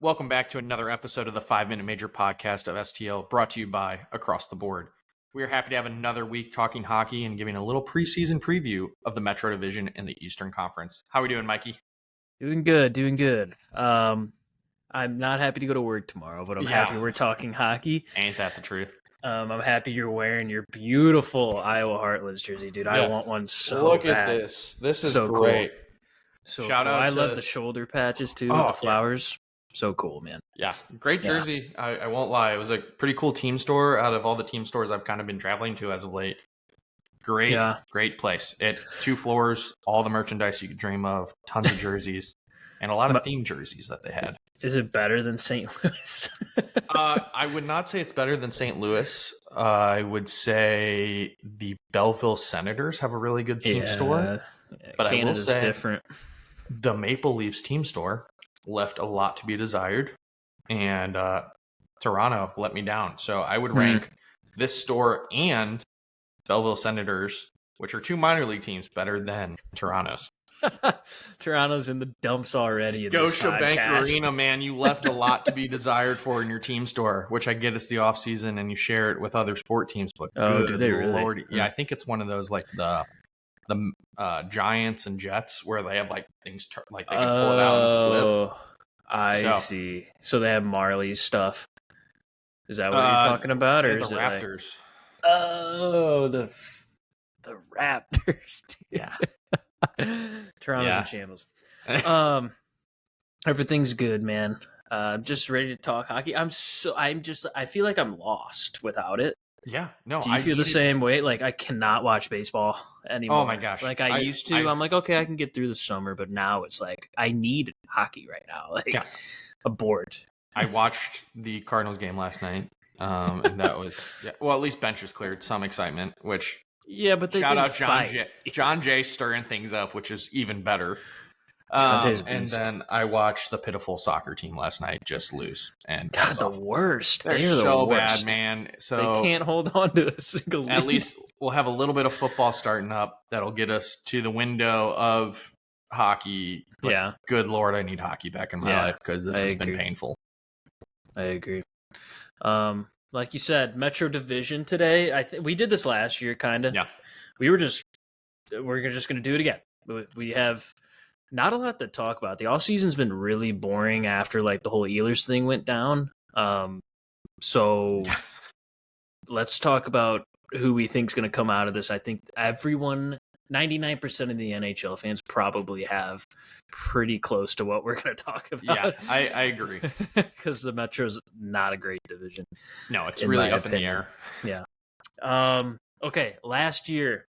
Welcome back to another episode of the 5-Minute Major podcast of STL, brought to you by Across the Board. We are happy to have another week talking hockey and giving a little preseason preview of the Metro Division in the Eastern Conference. How are we doing, Mikey? Doing good. I'm not happy to go to work tomorrow, but I'm happy we're talking hockey. Ain't that the truth? I'm happy you're wearing your beautiful Iowa Heartlands jersey, dude. I want one so Look bad. at this. This is so great. Cool. So Shout cool. out I to... love the shoulder patches, too, with the flowers. So cool, man. Yeah, great jersey. Yeah. I won't lie. It was a pretty cool team store out of all the team stores I've kind of been traveling to as of late. Great place. 2 floors, all the merchandise you could dream of, tons of jerseys, and a lot of themed jerseys that they had. Is it better than St. Louis? I would not say it's better than St. Louis. I would say the Belleville Senators have a really good team store. But Canada's I will say different. The Maple Leafs team store left a lot to be desired, and Toronto let me down. So I would rank this store and Belleville Senators, which are 2 minor league teams, better than Toronto's. Toronto's in the dumps already. Scotiabank Arena, man, you left a lot to be desired for in your team store, which I get it's the off season and you share it with other sport teams. But do they really? Lord, yeah, I think it's one of those like the Giants and Jets where they have like things like they can pull it out and flip. I see. So they have Marley's stuff. Is that what you're talking about, or is the it Raptors? The Raptors. Yeah. Toronto's in shambles. Everything's good, man. I'm just ready to talk hockey. I feel like I'm lost without it. Yeah, no. Do you feel the same way? Like, I cannot watch baseball anymore. Oh my gosh! Like I used to. I'm like, okay, I can get through the summer, but now it's like I need hockey right now. Like, I'm bored. I watched the Cardinals game last night, and that was well, at least benches cleared, some excitement. Which but they shout out John Jay stirring things up, which is even better. And then I watched the pitiful soccer team last night just lose. And God, the worst. They're so bad, man. So they can't hold on to a single lead. At least we'll have a little bit of football starting up that'll get us to the window of hockey. But good Lord, I need hockey back in my life because this has been painful. I agree. Like you said, Metro Division today. We did this last year, kind of. Yeah. We're just going to do it again. We have not a lot to talk about. The off season's been really boring after like the whole Ehlers thing went down. So let's talk about who we think is going to come out of this. I think everyone, 99% of the NHL fans probably have pretty close to what we're going to talk about. Yeah, I agree. Because the Metro's not a great division. No, it's really up in the air. Yeah. Okay, last year,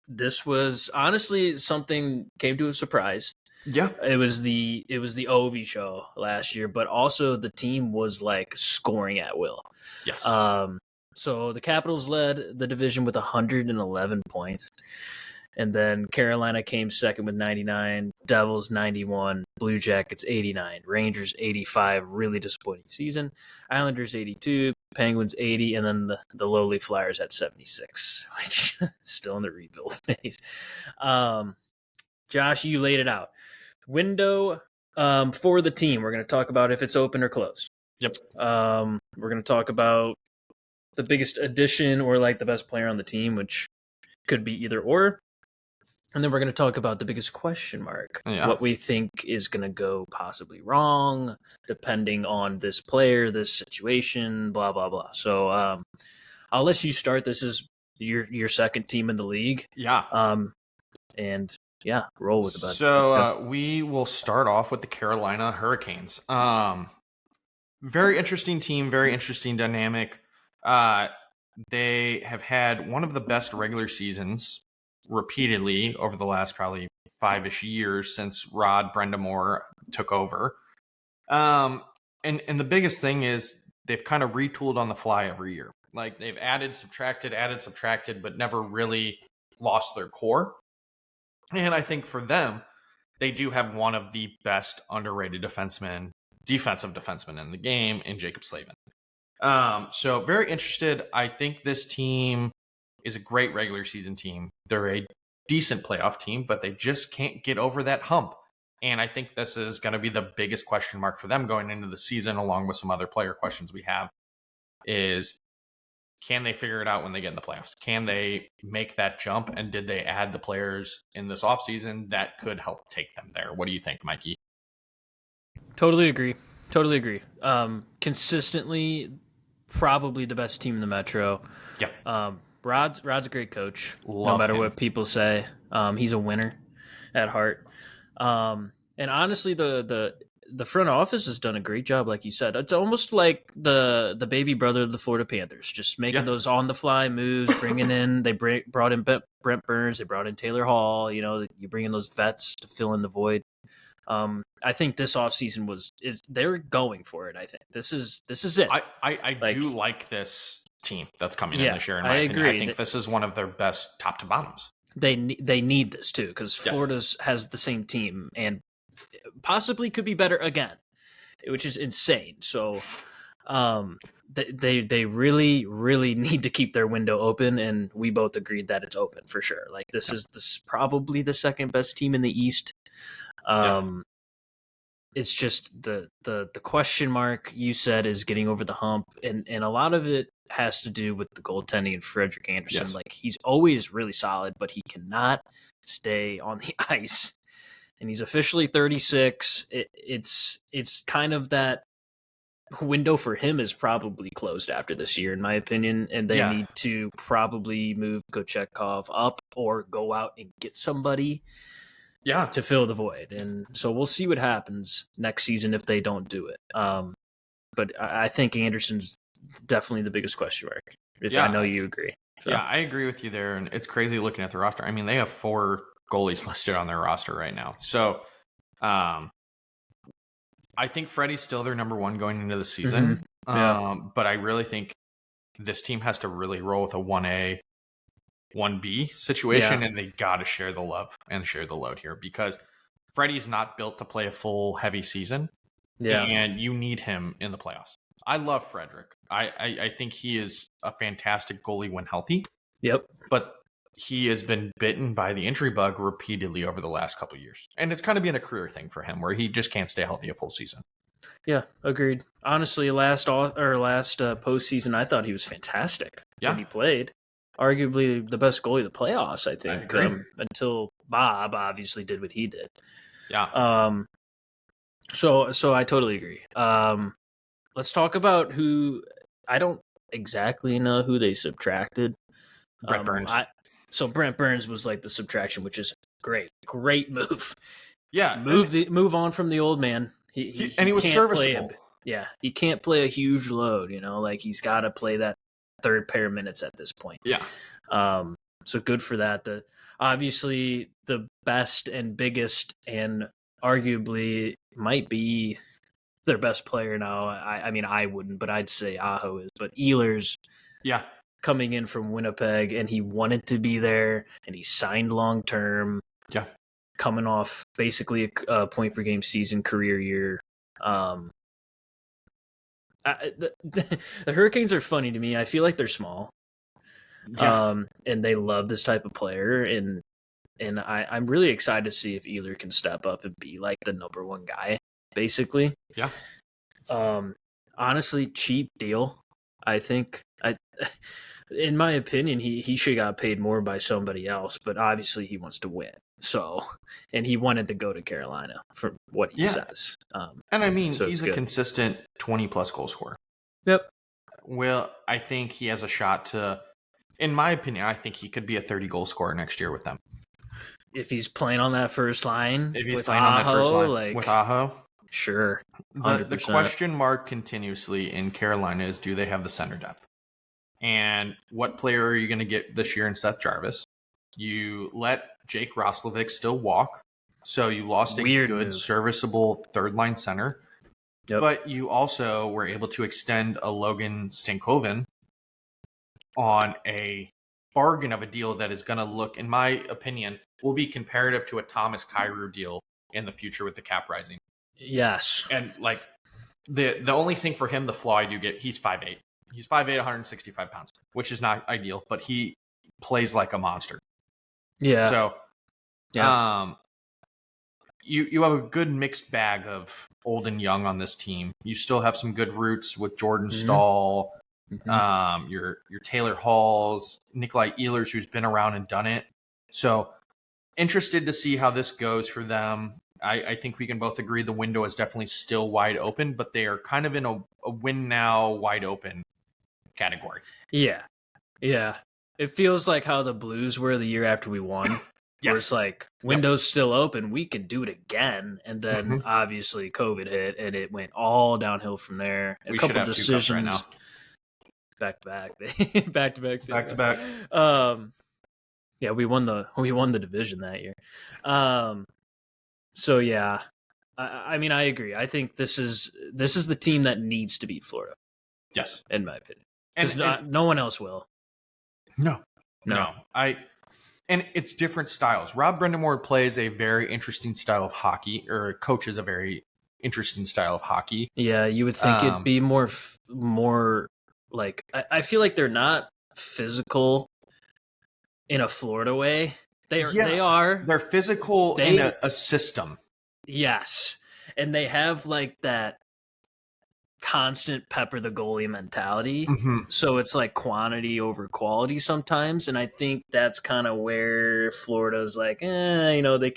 this was honestly something came to a surprise. Yeah. It was the Ovi show last year, but also the team was like scoring at will. Yes. So the Capitals led the division with 111 points. And then Carolina came second with 99, Devils 91, Blue Jackets 89, Rangers 85, really disappointing season, Islanders 82, Penguins 80, and then the lowly Flyers at 76, which is still in the rebuild phase. Josh, you laid it out. Window for the team. We're going to talk about if it's open or closed. Yep. We're going to talk about the biggest addition or like the best player on the team, which could be either or. And then we're going to talk about the biggest question mark, what we think is going to go possibly wrong, depending on this player, this situation, blah, blah, blah. So I'll let you start. This is your second team in the league. Yeah. And roll with it, bud. So we will start off with the Carolina Hurricanes. Very interesting team, very interesting dynamic. They have had one of the best regular seasons repeatedly over the last probably 5-ish years since Rod Brendamore took over. And the biggest thing is they've kind of retooled on the fly every year. Like they've added, subtracted, but never really lost their core. And I think for them, they do have one of the best underrated defensive defensemen in the game in Jacob Slavin. So very interested. I think this team is a great regular season team. They're a decent playoff team, but they just can't get over that hump. And I think this is going to be the biggest question mark for them going into the season, along with some other player questions we have, is can they figure it out when they get in the playoffs? Can they make that jump? And did they add the players in this offseason that could help take them there? What do you think, Mikey? Totally agree. Totally agree. Consistently, probably the best team in the Metro. Yeah. Rod's a great coach. Love no matter him. what people say, he's a winner at heart. And honestly, the front office has done a great job, like you said. It's almost like the baby brother of the Florida Panthers, just making those on the fly moves, bringing in. They brought in Brent Burns, they brought in Taylor Hall. You know, you bring in those vets to fill in the void. I think this offseason they're going for it. I think this is it. I do like this team that's coming in this year. In my I opinion, agree. I think this is one of their best top to bottoms. They need this too, because Florida's has the same team and possibly could be better again, which is insane. So, they really need to keep their window open, and we both agreed that it's open for sure. Like this is probably the second best team in the East. It's just the question mark you said is getting over the hump, and a lot of it has to do with the goaltending and Frederick Anderson. Yes. Like he's always really solid, but he cannot stay on the ice. And he's officially 36. It's kind of that window for him is probably closed after this year, in my opinion, and they need to probably move Kochetkov up or go out and get somebody to fill the void. And so we'll see what happens next season if they don't do it. But I think Anderson's definitely the biggest question mark. I know you agree. So. Yeah, I agree with you there. And it's crazy looking at the roster. I mean, they have 4 goalies listed on their roster right now. So I think Freddie's still their number 1 going into the season. But I really think this team has to really roll with a 1A, 1B situation, and they got to share the love and share the load here because Freddie's not built to play a full heavy season. And you need him in the playoffs. I love Frederick. I think he is a fantastic goalie when healthy. But he has been bitten by the injury bug repeatedly over the last couple of years. And it's kind of been a career thing for him where he just can't stay healthy a full season. Yeah, agreed. Honestly, last postseason, I thought he was fantastic when he played. Arguably the best goalie of the playoffs, I think, until Bob obviously did what he did. So I totally agree. Let's talk about who I don't exactly know who they subtracted. Brent Burns. So Brent Burns was like the subtraction, which is great move. Yeah, move on from the old man. He was serviceable. He can't play a huge load. Like he's got to play that third pair of minutes at this point. So good for that. Obviously the best and biggest and arguably might be their best player now. I mean, I wouldn't, but I'd say Aho is. But Ehlers, coming in from Winnipeg, and he wanted to be there, and he signed long term. Coming off basically a point per game season, career year. The Hurricanes are funny to me. I feel like they're small, and they love this type of player, and I'm really excited to see if Ehlers can step up and be like the number 1 guy, basically. Honestly, cheap deal. I think in my opinion, he should have got paid more by somebody else, but obviously he wants to win. So, and he wanted to go to Carolina for what he says. And I mean, he's a consistent 20-plus goal scorer. Well, I think he has a shot to, in my opinion, I think he could be a 30-goal scorer next year with them. If he's playing on that first line, with Aho. Sure. 100%. The question mark continuously in Carolina is, do they have the center depth? And what player are you going to get this year in Seth Jarvis? You let Jake Roslovic still walk, so you lost a good, serviceable third-line center. But you also were able to extend a Logan Stankoven on a bargain of a deal that is going to look, in my opinion, will be comparative to a Thomas Kyrou deal in the future with the cap rising. Yes. And like the only thing for him, the flaw I do get, he's 5'8". He's 5'8", 165 pounds, which is not ideal, but he plays like a monster. So, you have a good mixed bag of old and young on this team. You still have some good roots with Jordan Stahl, your Taylor Halls, Nikolai Ehlers, who's been around and done it. So interested to see how this goes for them. I think we can both agree the window is definitely still wide open, but they are kind of in a win now, wide open category. Yeah. It feels like how the Blues were the year after we won. Yes. Where it's like, window's still open, we can do it again. And then obviously COVID hit and it went all downhill from there. We should have two cups right now. Back to back. Back to back. Yeah, we won the division that year. So yeah. I mean, I agree. I think this is the team that needs to beat Florida. Yes. In my opinion. Because no one else will. No. And it's different styles. Rob Brindamore plays a very interesting style of hockey, or coaches a very interesting style of hockey. Yeah, you would think it'd be more like, I feel like they're not physical in a Florida way. They are. They're physical in a system. Yes. And they have like that constant pepper the goalie mentality. So it's like quantity over quality sometimes. And I think that's kind of where Florida's like, they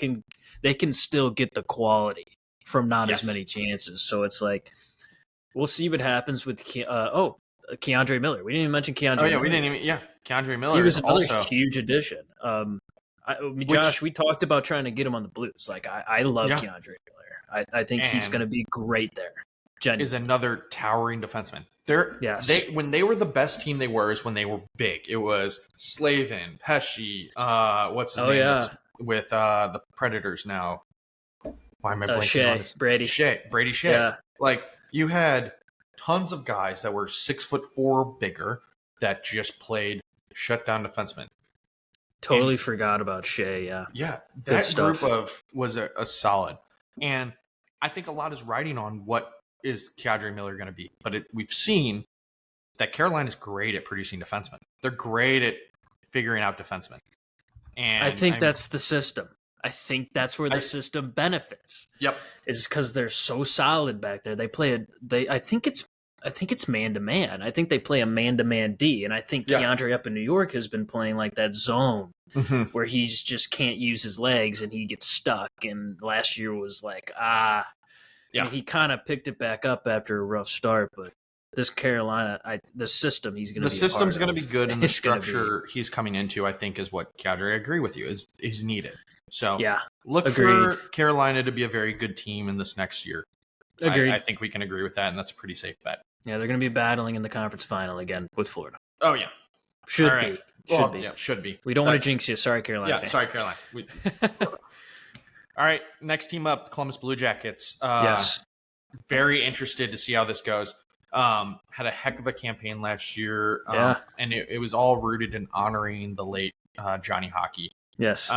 can still get the quality from not as many chances. So it's like, we'll see what happens with Keandre Miller. We didn't even mention Keandre Miller. We didn't even, Keandre Miller. He was another huge addition. Josh, we talked about trying to get him on the Blues. Like, I love Keandre Miller. I think he's going to be great there. Genuinely. Is another towering defenseman. When they were the best team they were is when they were big. It was Slavin, Pesci, what's his name? With the Predators now. Why am I blanking on this? Brady Shea. Yeah. Like, you had tons of guys that were 6'4" bigger that just played shutdown defensemen. Totally forgot about Shea. Yeah, that group was a solid, and I think a lot is riding on what is Keandre Miller going to be. But we've seen that Carolina is great at producing defensemen. They're great at figuring out defensemen. And I think that's the system. I think that's where the system benefits. Yep. Is because they're so solid back there. They play I think it's man to man. I think they play a man to man D. And I think Keandre up in New York has been playing like that zone where he just can't use his legs and he gets stuck. And last year was like, I mean, he kind of picked it back up after a rough start, but this Carolina, the system he's going to be. The system's going to be good, and the structure he's coming into, I think, is what Keandre, I agree with you, is needed. So look for Carolina to be a very good team in this next year. Agreed. I think we can agree with that, and that's a pretty safe bet. Yeah, they're going to be battling in the conference final again with Florida. Oh yeah, should be. Yeah, should be. We don't want to jinx you. Sorry, Carolina. Yeah, sorry, Carolina. All right, next team up, the Columbus Blue Jackets. Yes. Very interested to see how this goes. Had a heck of a campaign last year. And it was all rooted in honoring the late Johnny Hockey. Yes.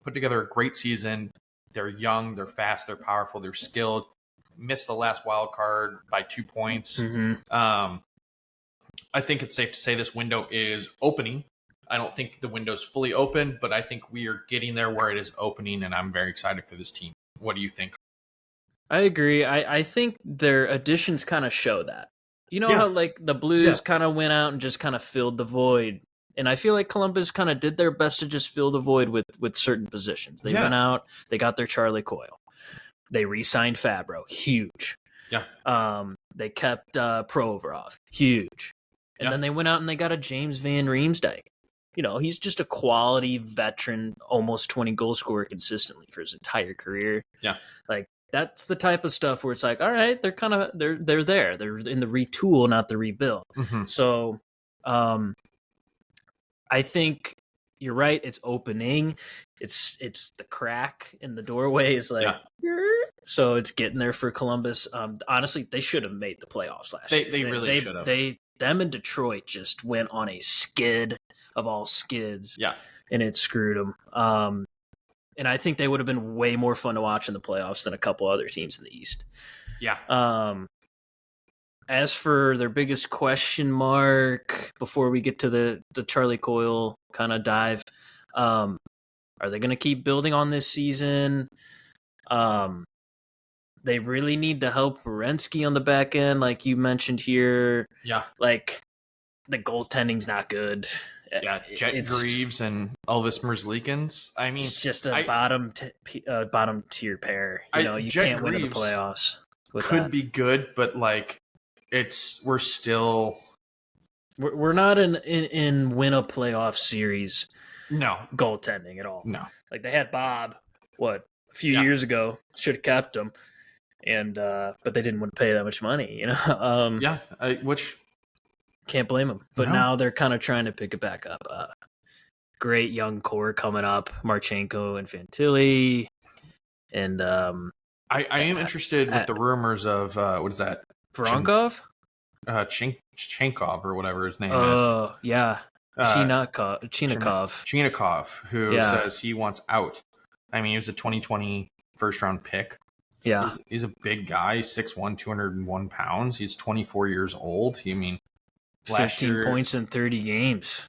Put together a great season. They're young, they're fast, they're powerful, they're skilled. Missed the last wild card by 2 points. I think it's safe to say this window is opening. I don't think the window's fully open, but I think we are getting there where it is opening, and I'm very excited for this team. What do you think? I agree. I think their additions kind of show that. You know how like the Blues kind of went out and just kind of filled the void. And I feel like Columbus kind of did their best to just fill the void with certain positions. They went out, they got their Charlie Coyle. They re-signed Fabro. Huge. Yeah. They kept Provorov. Huge. And then they went out and they got a James Van Riemsdyk. You know, he's just a quality veteran, almost 20 goal scorer consistently for his entire career. Yeah. Like, that's the type of stuff where it's like, all right, they're kind of, they're there. They're in the retool, not the rebuild. So, I think you're right. It's opening. It's the crack in the doorway is like, so it's getting there for Columbus. Honestly, they should have made the playoffs last year. They really should have. Them and Detroit just went on a skid of all skids. Yeah. And it screwed them. And I think they would have been way more fun to watch in the playoffs than a couple other teams in the East. Yeah. As for their biggest question mark, before we get to the Charlie Coyle kind of dive, are they going to keep building on this season? They really need to help Werenski on the back end, like you mentioned here. Yeah. Like, the goaltending's not good. Yeah, Jet Greaves and Elvis Merzlikins. I mean, it's just a bottom tier pair. You Jet can't win in the Greaves playoffs with could that. be good, but like we're still We're not in win a playoff series no goaltending at all. No. Like, they had Bob a few years ago, should have kept him, and but they didn't want to pay that much money, which can't blame them. But now they're kind of trying to pick it back up. Great young core coming up, Marchenko and Fantilli, and I am interested with the rumors of what is that? Voronkov? Chenkov or whatever his name is. Oh, yeah. Chinakov, who says he wants out. I mean, he was a 2020 first-round pick. Yeah. He's a big guy, 6'1", 201 pounds. He's 24 years old. 15 points in 30 games.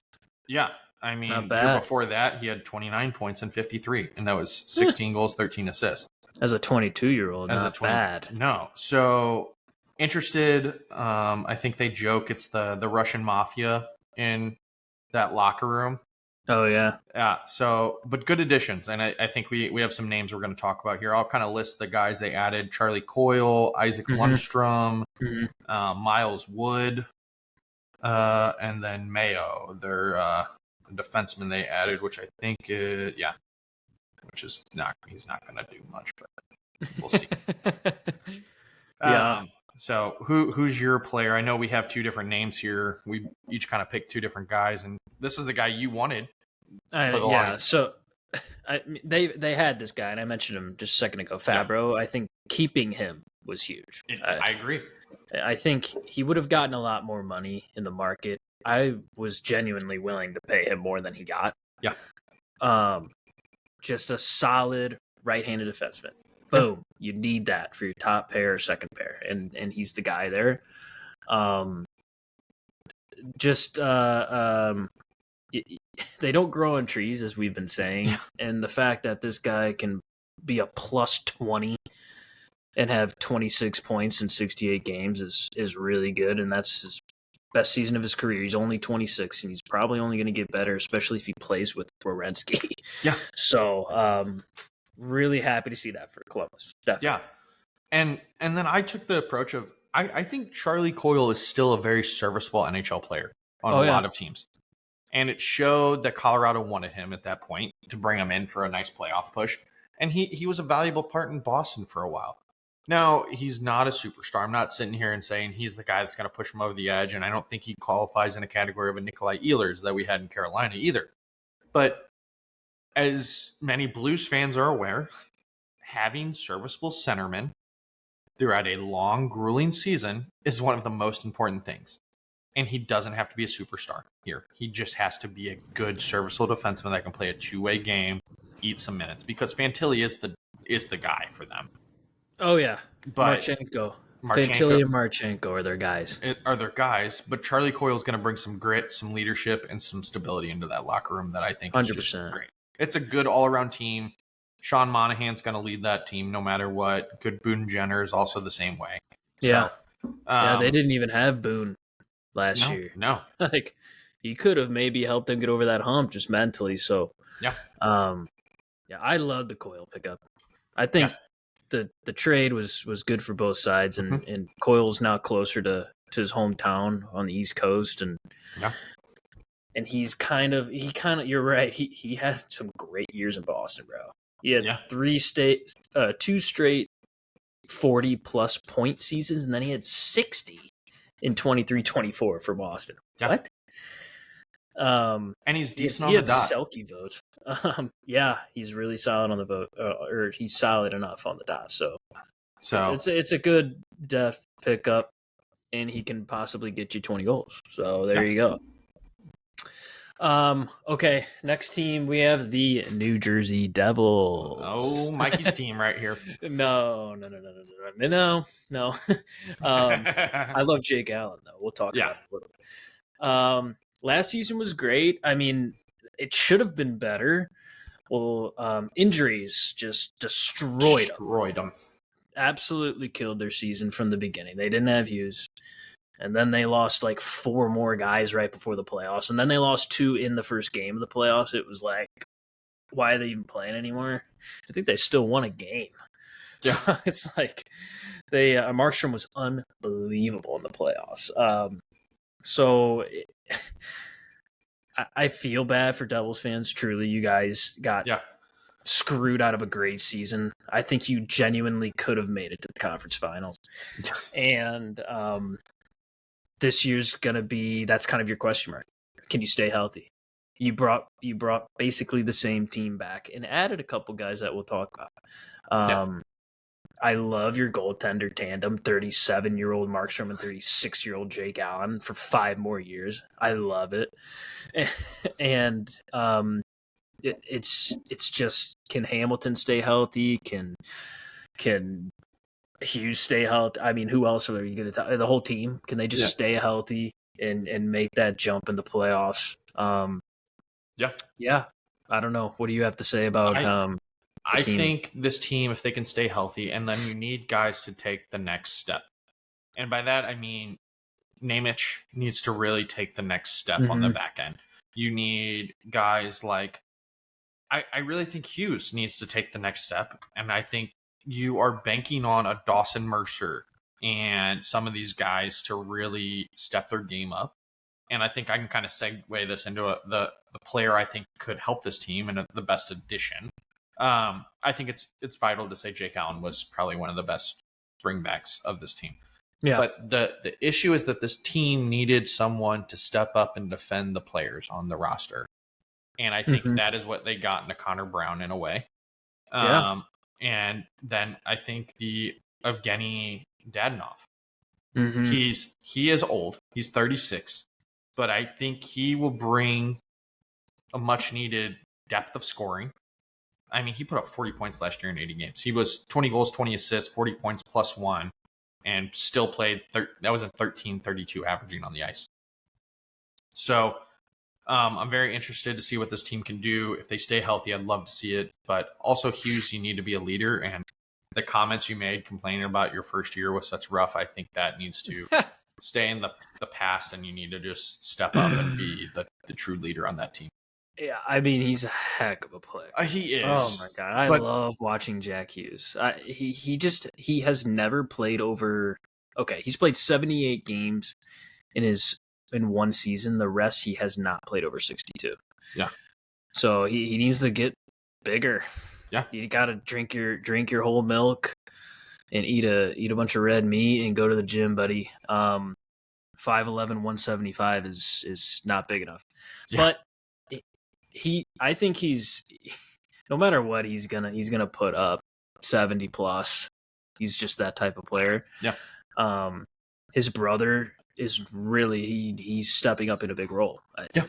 Yeah. I mean, not bad. Year before that, he had 29 points in 53, and that was 16 goals, 13 assists. As a 22-year-old, not bad. No. So, interested. I think they joke it's the Russian mafia in that locker room. Oh, yeah. Yeah. So, but good additions. And I think we have some names we're going to talk about here. I'll kind of list the guys they added: Charlie Coyle, Isaac Lundstrom, Miles Wood, and then Mayo. They're the defenseman they added, which I think he's not going to do much, but we'll see. Yeah. So who's your player? I know we have two different names here. We each kind of picked two different guys, and this is the guy you wanted. So they had this guy, and I mentioned him just a second ago, Fabro. I think keeping him was huge. I agree. I think he would have gotten a lot more money in the market. I was genuinely willing to pay him more than he got. Yeah. Just a solid right-handed defenseman. Boom. You need that for your top pair or second pair. And he's the guy there. They don't grow on trees, as we've been saying. And the fact that this guy can be a plus 20 and have 26 points in 68 games is really good. And that's his best season of his career. He's only 26, and he's probably only going to get better, especially if he plays with Werenski. Yeah. So, really happy to see that for Columbus. Definitely. Yeah. And then I took the approach of I think Charlie Coyle is still a very serviceable NHL player on a lot of teams. And it showed that Colorado wanted him at that point to bring him in for a nice playoff push. And he was a valuable part in Boston for a while. Now, he's not a superstar. I'm not sitting here and saying he's the guy that's going to push him over the edge, and I don't think he qualifies in a category of a Nikolai Ehlers that we had in Carolina either. But as many Blues fans are aware, having serviceable centermen throughout a long, grueling season is one of the most important things. And he doesn't have to be a superstar here. He just has to be a good, serviceable defenseman that can play a two-way game, eat some minutes, because Fantilli is the guy for them. Oh, yeah. But Marchenko. Fantilli and Marchenko are their guys. But Charlie Coyle is going to bring some grit, some leadership, and some stability into that locker room that I think is 100%. Just great. It's a good all-around team. Sean Monahan's going to lead that team no matter what. Good Boone Jenner is also the same way. Yeah. They didn't even have Boone last year. No. Like, he could have maybe helped them get over that hump just mentally. So, yeah. I love the Coyle pickup. I think the trade was good for both sides, and Coyle's now closer to his hometown on the East Coast, and he's kind of you're right. He had some great years in Boston, bro. He had 2 straight 40-plus point seasons, and then he had 60 in 23-24 for Boston. Yeah. What? And he's decent on the dot. Selke vote. He's really solid on the vote, or he's solid enough on the dot. So it's a good depth pickup, and he can possibly get you 20 goals. So there you go. Okay, next team we have the New Jersey Devils. Oh, Mikey's team right here. No. I love Jake Allen though. We'll talk about it a little bit. Last season was great. I mean, it should have been better. Well, injuries just destroyed them. Absolutely killed their season from the beginning. They didn't have Hughes. And then they lost like 4 more guys right before the playoffs. And then they lost 2 in the first game of the playoffs. It was like, why are they even playing anymore? I think they still won a game. Yeah. So it's like Markstrom was unbelievable in the playoffs. I feel bad for Devils fans. Truly, you guys got screwed out of a great season. I think you genuinely could have made it to the conference finals. And this year's gonna be, that's kind of your question mark. Can you stay healthy? You brought basically the same team back and added a couple guys that we'll talk about. I love your goaltender tandem, 37-year-old Markstrom and 36-year-old Jake Allen for 5 more years. I love it. And it's just, can Hamilton stay healthy? Can Hughes stay healthy? I mean, who else are you going to tell? The whole team? Can they just stay healthy and make that jump in the playoffs? Yeah. I don't know. What do you have to say about I think this team, if they can stay healthy, and then you need guys to take the next step. And by that, I mean, Nemec needs to really take the next step on the back end. You need guys like, I really think Hughes needs to take the next step. And I think you are banking on a Dawson Mercer and some of these guys to really step their game up. And I think I can kind of segue this into the player I think could help this team and the best addition. I think it's vital to say Jake Allen was probably one of the best bringbacks of this team. Yeah. But the issue is that this team needed someone to step up and defend the players on the roster. And I think that is what they got into Connor Brown in a way. And then I think the Evgeny Dadonov. He is old. He's 36. But I think he will bring a much needed depth of scoring. I mean, he put up 40 points last year in 80 games. He was 20 goals, 20 assists, 40 points plus 1, and still played. That was a 13-32 averaging on the ice. So I'm very interested to see what this team can do. If they stay healthy, I'd love to see it. But also, Hughes, you need to be a leader. And the comments you made complaining about your first year was such rough, I think that needs to stay in the past, and you need to just step up and be the true leader on that team. Yeah, I mean, he's a heck of a player. He is. Oh my god, I love watching Jack Hughes. He has never played over. Okay, he's played 78 games in one season. The rest he has not played over 62. Yeah. So he needs to get bigger. Yeah. You got to drink your whole milk and eat a bunch of red meat and go to the gym, buddy. 5'11", 175 is not big enough. Yeah. But I think he's, no matter what, he's gonna put up 70 plus. He's just that type of player. Yeah. His brother is really he's stepping up in a big role. Yeah.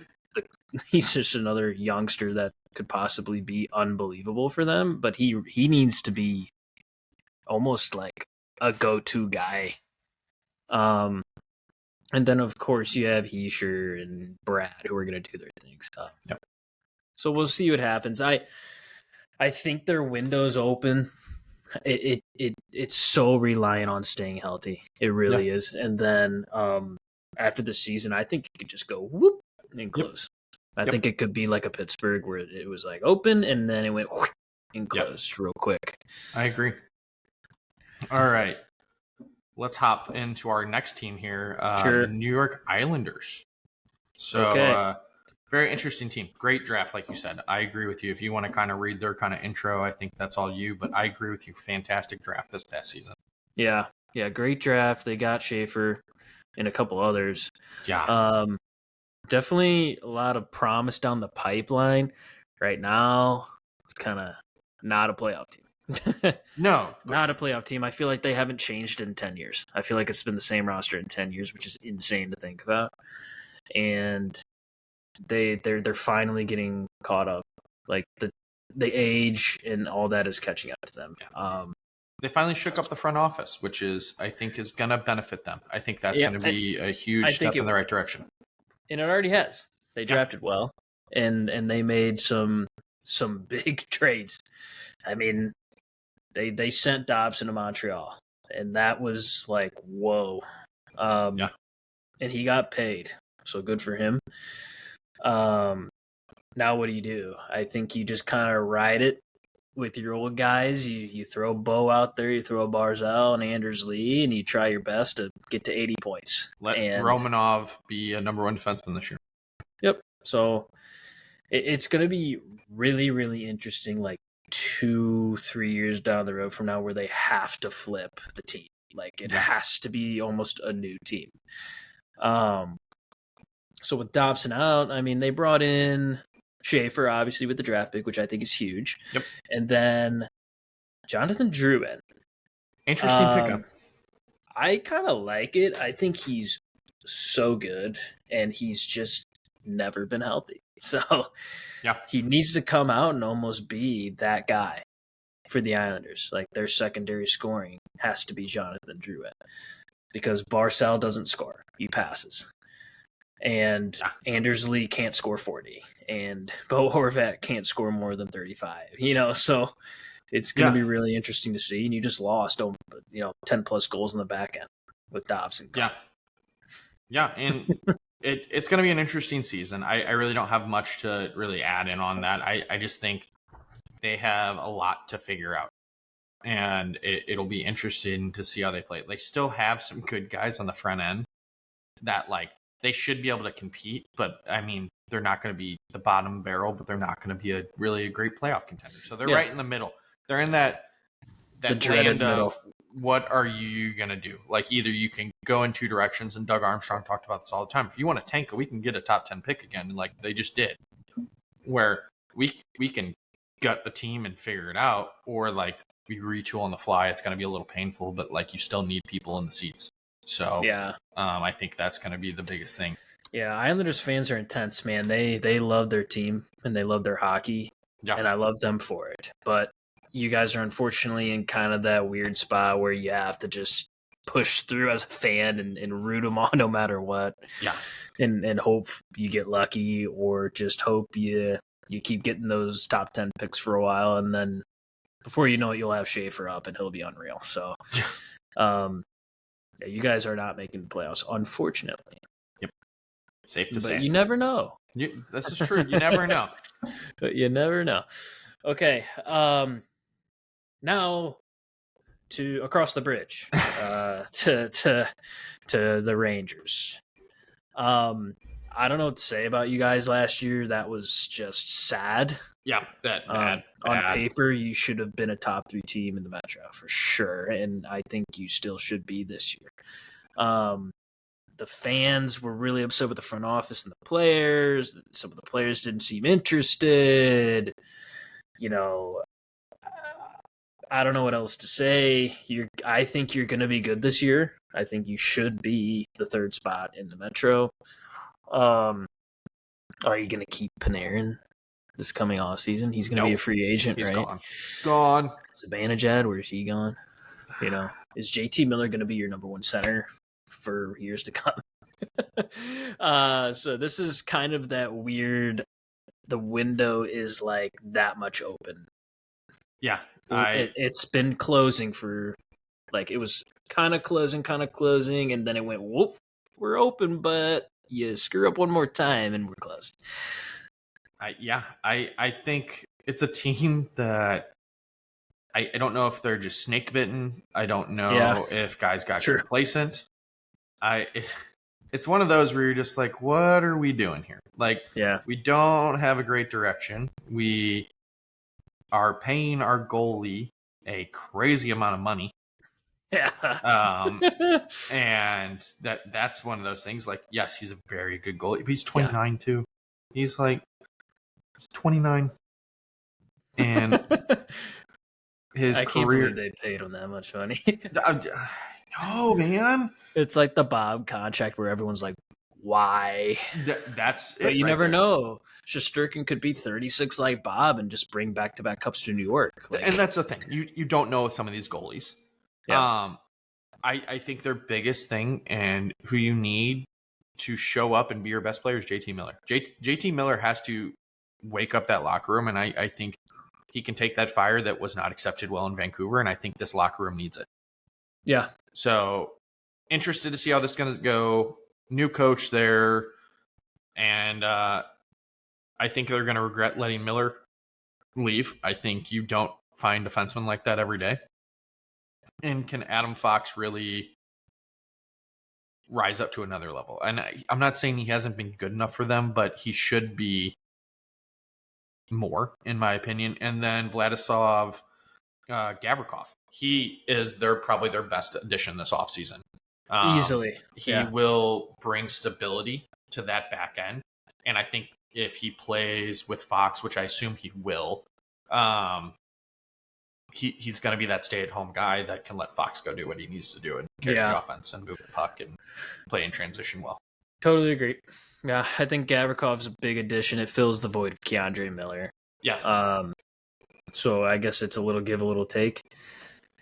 He's just another youngster that could possibly be unbelievable for them, but he needs to be almost like a go-to guy. And then of course you have Heischer and Brad who are going to do their things. Yep. So we'll see what happens. I think their window's open. It's so reliant on staying healthy. It really is. And then after the season, I think it could just go whoop and close. I think it could be like a Pittsburgh where it was like open and then it went whoop and closed real quick. I agree. All right. Let's hop into our next team here, the New York Islanders. So, very interesting team. Great draft, like you said. I agree with you. If you want to kind of read their kind of intro, I think that's all you. But I agree with you. Fantastic draft this past season. Yeah, great draft. They got Schaefer and a couple others. Yeah. Definitely a lot of promise down the pipeline. Right now, it's kind of not a playoff team. No. Not a playoff team. I feel like they haven't changed in 10 years. I feel like it's been the same roster in 10 years, which is insane to think about. And they're finally getting caught up. Like the age and all that is catching up to them. They finally shook up the front office, which I think is going to benefit them. I think that's going to be a huge step in the right direction. And it already has. They drafted well, and they made some some big trades. I mean, they sent Dobson to Montreal, and that was like, whoa. Yeah. And he got paid, so good for him. Now what do? I think you just kind of ride it with your old guys. You throw Bo out there, you throw Barzell and Anders Lee, and you try your best to get to 80 points. Let and Romanov be a number one defenseman this year. Yep. So it's going to be really, really interesting, like 2-3 years down the road from now, where they have to flip the team. Like it has to be almost a new team. So with Dobson out, I mean, they brought in Schaefer, obviously, with the draft pick, which I think is huge. Yep. And then Jonathan Drouin. Interesting pickup. I kind of like it. I think he's so good, and he's just never been healthy. So yeah, he needs to come out and almost be that guy for the Islanders. Like their secondary scoring has to be Jonathan Drouin, because Barzell doesn't score. He passes. And Anders Lee can't score 40. And Bo Horvat can't score more than 35. So it's going to be really interesting to see. And you just lost, 10 plus goals in the back end with Dobson. Yeah, and it's going to be an interesting season. I really don't have much to really add in on that. I just think they have a lot to figure out. And it'll be interesting to see how they play. They still have some good guys on the front end that, like, they should be able to compete. But, I mean, they're not going to be the bottom barrel, but they're not going to be a great playoff contender. So they're right in the middle. They're in that dreaded middle. Of what are you going to do? Like, either you can go in two directions, and Doug Armstrong talked about this all the time. If you want to tank, we can get a top 10 pick again. And, like, they just did. Where we can gut the team and figure it out. Or, like, we retool on the fly. It's going to be a little painful, but, like, you still need people in the seats. So I think that's going to be the biggest thing. Yeah, Islanders fans are intense, man. They love their team and they love their hockey, and I love them for it. But you guys are unfortunately in kind of that weird spot where you have to just push through as a fan and root them on no matter what. Yeah, and hope you get lucky, or just hope you keep getting those top 10 picks for a while, and then before you know it, you'll have Schaefer up and he'll be unreal. So, you guys are not making the playoffs, unfortunately. Yep. Safe to say. You never know. This is true. You never know. But you never know. Okay. Now to across the bridge to the Rangers. I don't know what to say about you guys last year. That was just sad. Yeah, bad. On paper, you should have been a top 3 team in the Metro for sure, and I think you still should be this year. The fans were really upset with the front office and the players. Some of the players didn't seem interested. I don't know what else to say. I think you're going to be good this year. I think you should be the 3rd spot in the Metro. Are you going to keep Panarin this coming off season? He's going to be a free agent, He's right? Gone. Zibanejad, where's he gone? Is JT Miller going to be your number 1 center for years to come? So this is kind of that weird. The window is like that much open. Yeah, it's been closing for it was kind of closing, and then it went whoop. We're open, but you screw up one more time and we're closed. I think it's a team that I don't know if they're just snake bitten. I don't know if guys got complacent. It's one of those where you're just like, what are we doing here? Like, we don't have a great direction. We are paying our goalie a crazy amount of money. And that's one of those things. Like, yes, he's a very good goalie, but he's 29 too. He's 29, and his I career. Can't believe they paid him that much money. No, man. It's like the Bob contract where everyone's like, why? That's it. But you never know. Shesterkin could be 36 like Bob and just bring back-to-back cups to New York. And that's the thing. You don't know with some of these goalies. Yeah. I think their biggest thing and who you need to show up and be your best player is JT Miller. JT Miller has to wake up that locker room, and I think he can take that fire that was not accepted well in Vancouver, and I think this locker room needs it. Yeah. So interested to see how this is going to go. New coach there, and I think they're going to regret letting Miller leave. I think you don't find defensemen like that every day. And can Adam Fox really rise up to another level? And I'm not saying he hasn't been good enough for them, but he should be more, in my opinion. And then Vladislav Gavrikov. He is probably their best addition this offseason. Easily. He will bring stability to that back end. And I think if he plays with Fox, which I assume he will, he's going to be that stay-at-home guy that can let Fox go do what he needs to do and carry the offense and move the puck and play in transition well. Totally agree. Yeah, I think Gavrikov's a big addition. It fills the void of Keandre Miller. Yeah. So I guess it's a little give, a little take.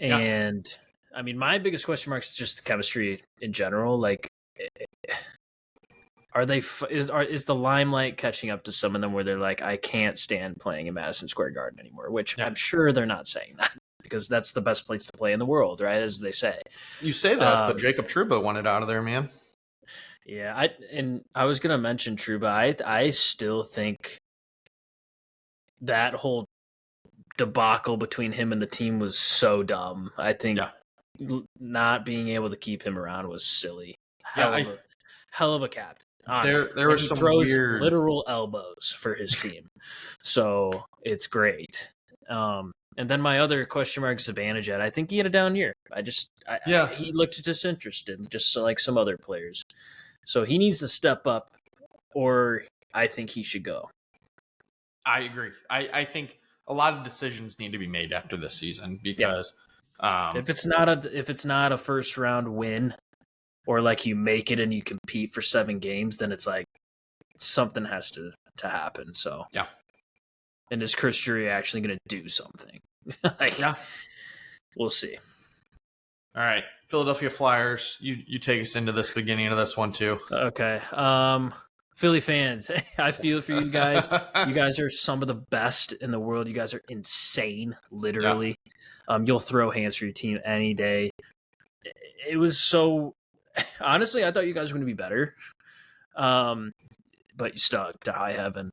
And, I mean, my biggest question mark is just the chemistry in general. Like, is the limelight catching up to some of them where they're like, I can't stand playing in Madison Square Garden anymore, which I'm sure they're not saying that because that's the best place to play in the world, right? As they say. You say that, but Jacob Trouba wanted out of there, man. Yeah, I was going to mention Trouba. I still think that whole debacle between him and the team was so dumb. I think not being able to keep him around was silly. Hell of a captain. There was some throws weird literal elbows for his team, so it's great. And then my other question mark is Zibanejad. I think he had a down year. He looked disinterested, just like some other players. So he needs to step up, or I think he should go. I agree. I think a lot of decisions need to be made after this season because if it's not a first round win, or like you make it and you compete for 7 games, then it's like something has to happen. So and is Chris Drury actually going to do something? We'll see. All right, Philadelphia Flyers. You take us into this beginning of this one too. Okay. Philly fans, I feel for you guys. You guys are some of the best in the world. You guys are insane, literally. You'll throw hands for your team any day. It was so... Honestly, I thought you guys were going to be better. But you stuck to high heaven.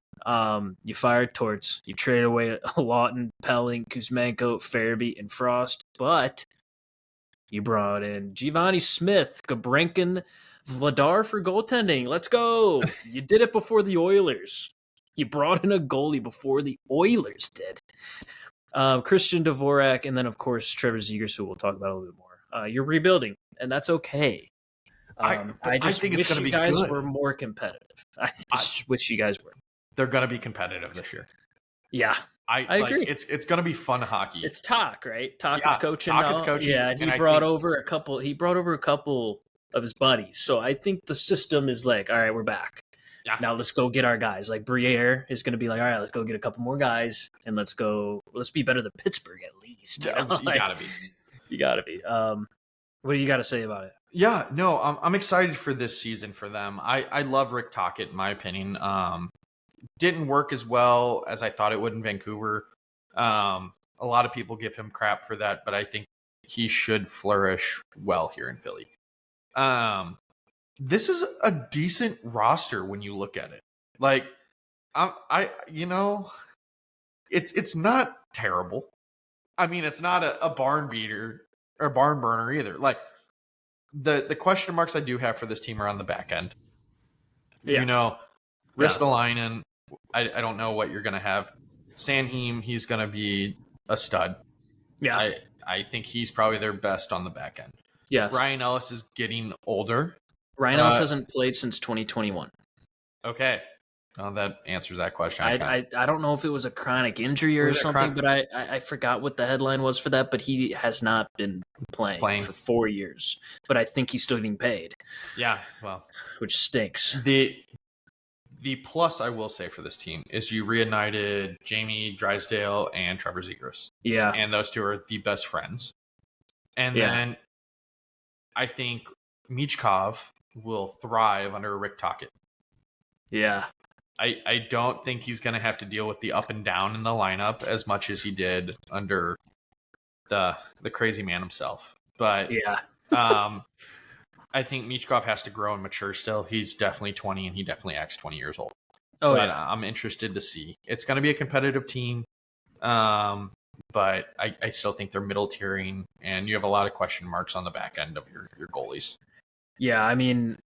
You fired Torts. You traded away Lawton, Pelling, Kuzmenko, Farabee, and Frost. But you brought in Giovanni Smith, Gabrenkin, Vladar for goaltending. Let's go. You did it before the Oilers. You brought in a goalie before the Oilers did. Christian Dvorak, and then, of course, Trevor Zegras, who we'll talk about a little bit more. You're rebuilding, and that's okay. I just think wish it's you guys were more competitive. I just wish you guys were. They're going to be competitive this year. Yeah. I agree. It's going to be fun hockey. It's Talk, right? Talk is coaching. Talk is coaching. Yeah, and he brought over a couple of his buddies. So I think the system is like, all right, we're back. Yeah. Now let's go get our guys. Like Briere is going to be like, all right, let's go get a couple more guys, and let's be better than Pittsburgh at least. You gotta be. You gotta be. What do you got to say about it? Yeah, no, I'm excited for this season for them. I love Rick Tocchet, in my opinion. Didn't work as well as I thought it would in Vancouver. A lot of people give him crap for that, but I think he should flourish well here in Philly. This is a decent roster when you look at it. Like, it's not terrible. I mean, it's not a barn beater or barn burner either. Like, the question marks I do have for this team are on the back end. Yeah. Ristolainen, I don't know what you're going to have. Sanheim, he's going to be a stud. Yeah. I think he's probably their best on the back end. Yeah. Ryan Ellis is getting older. Ryan Ellis hasn't played since 2021. Okay. Well, that answers that question. I don't know if it was a chronic injury or something, but I forgot what the headline was for that, but he has not been playing for 4 years. But I think he's still getting paid. Yeah, well. Which stinks. The plus I will say for this team is you reunited Jamie Drysdale and Trevor Zegras. Yeah. And those two are the best friends. And then I think Michkov will thrive under Rick Tocchet. Yeah. I don't think he's going to have to deal with the up and down in the lineup as much as he did under the crazy man himself. But Yeah. I think Michkov has to grow and mature still. He's definitely 20, and he definitely acts 20 years old. Oh, but yeah. I'm interested to see. It's going to be a competitive team, but I still think they're middle tiering, and you have a lot of question marks on the back end of your goalies. Yeah, I mean,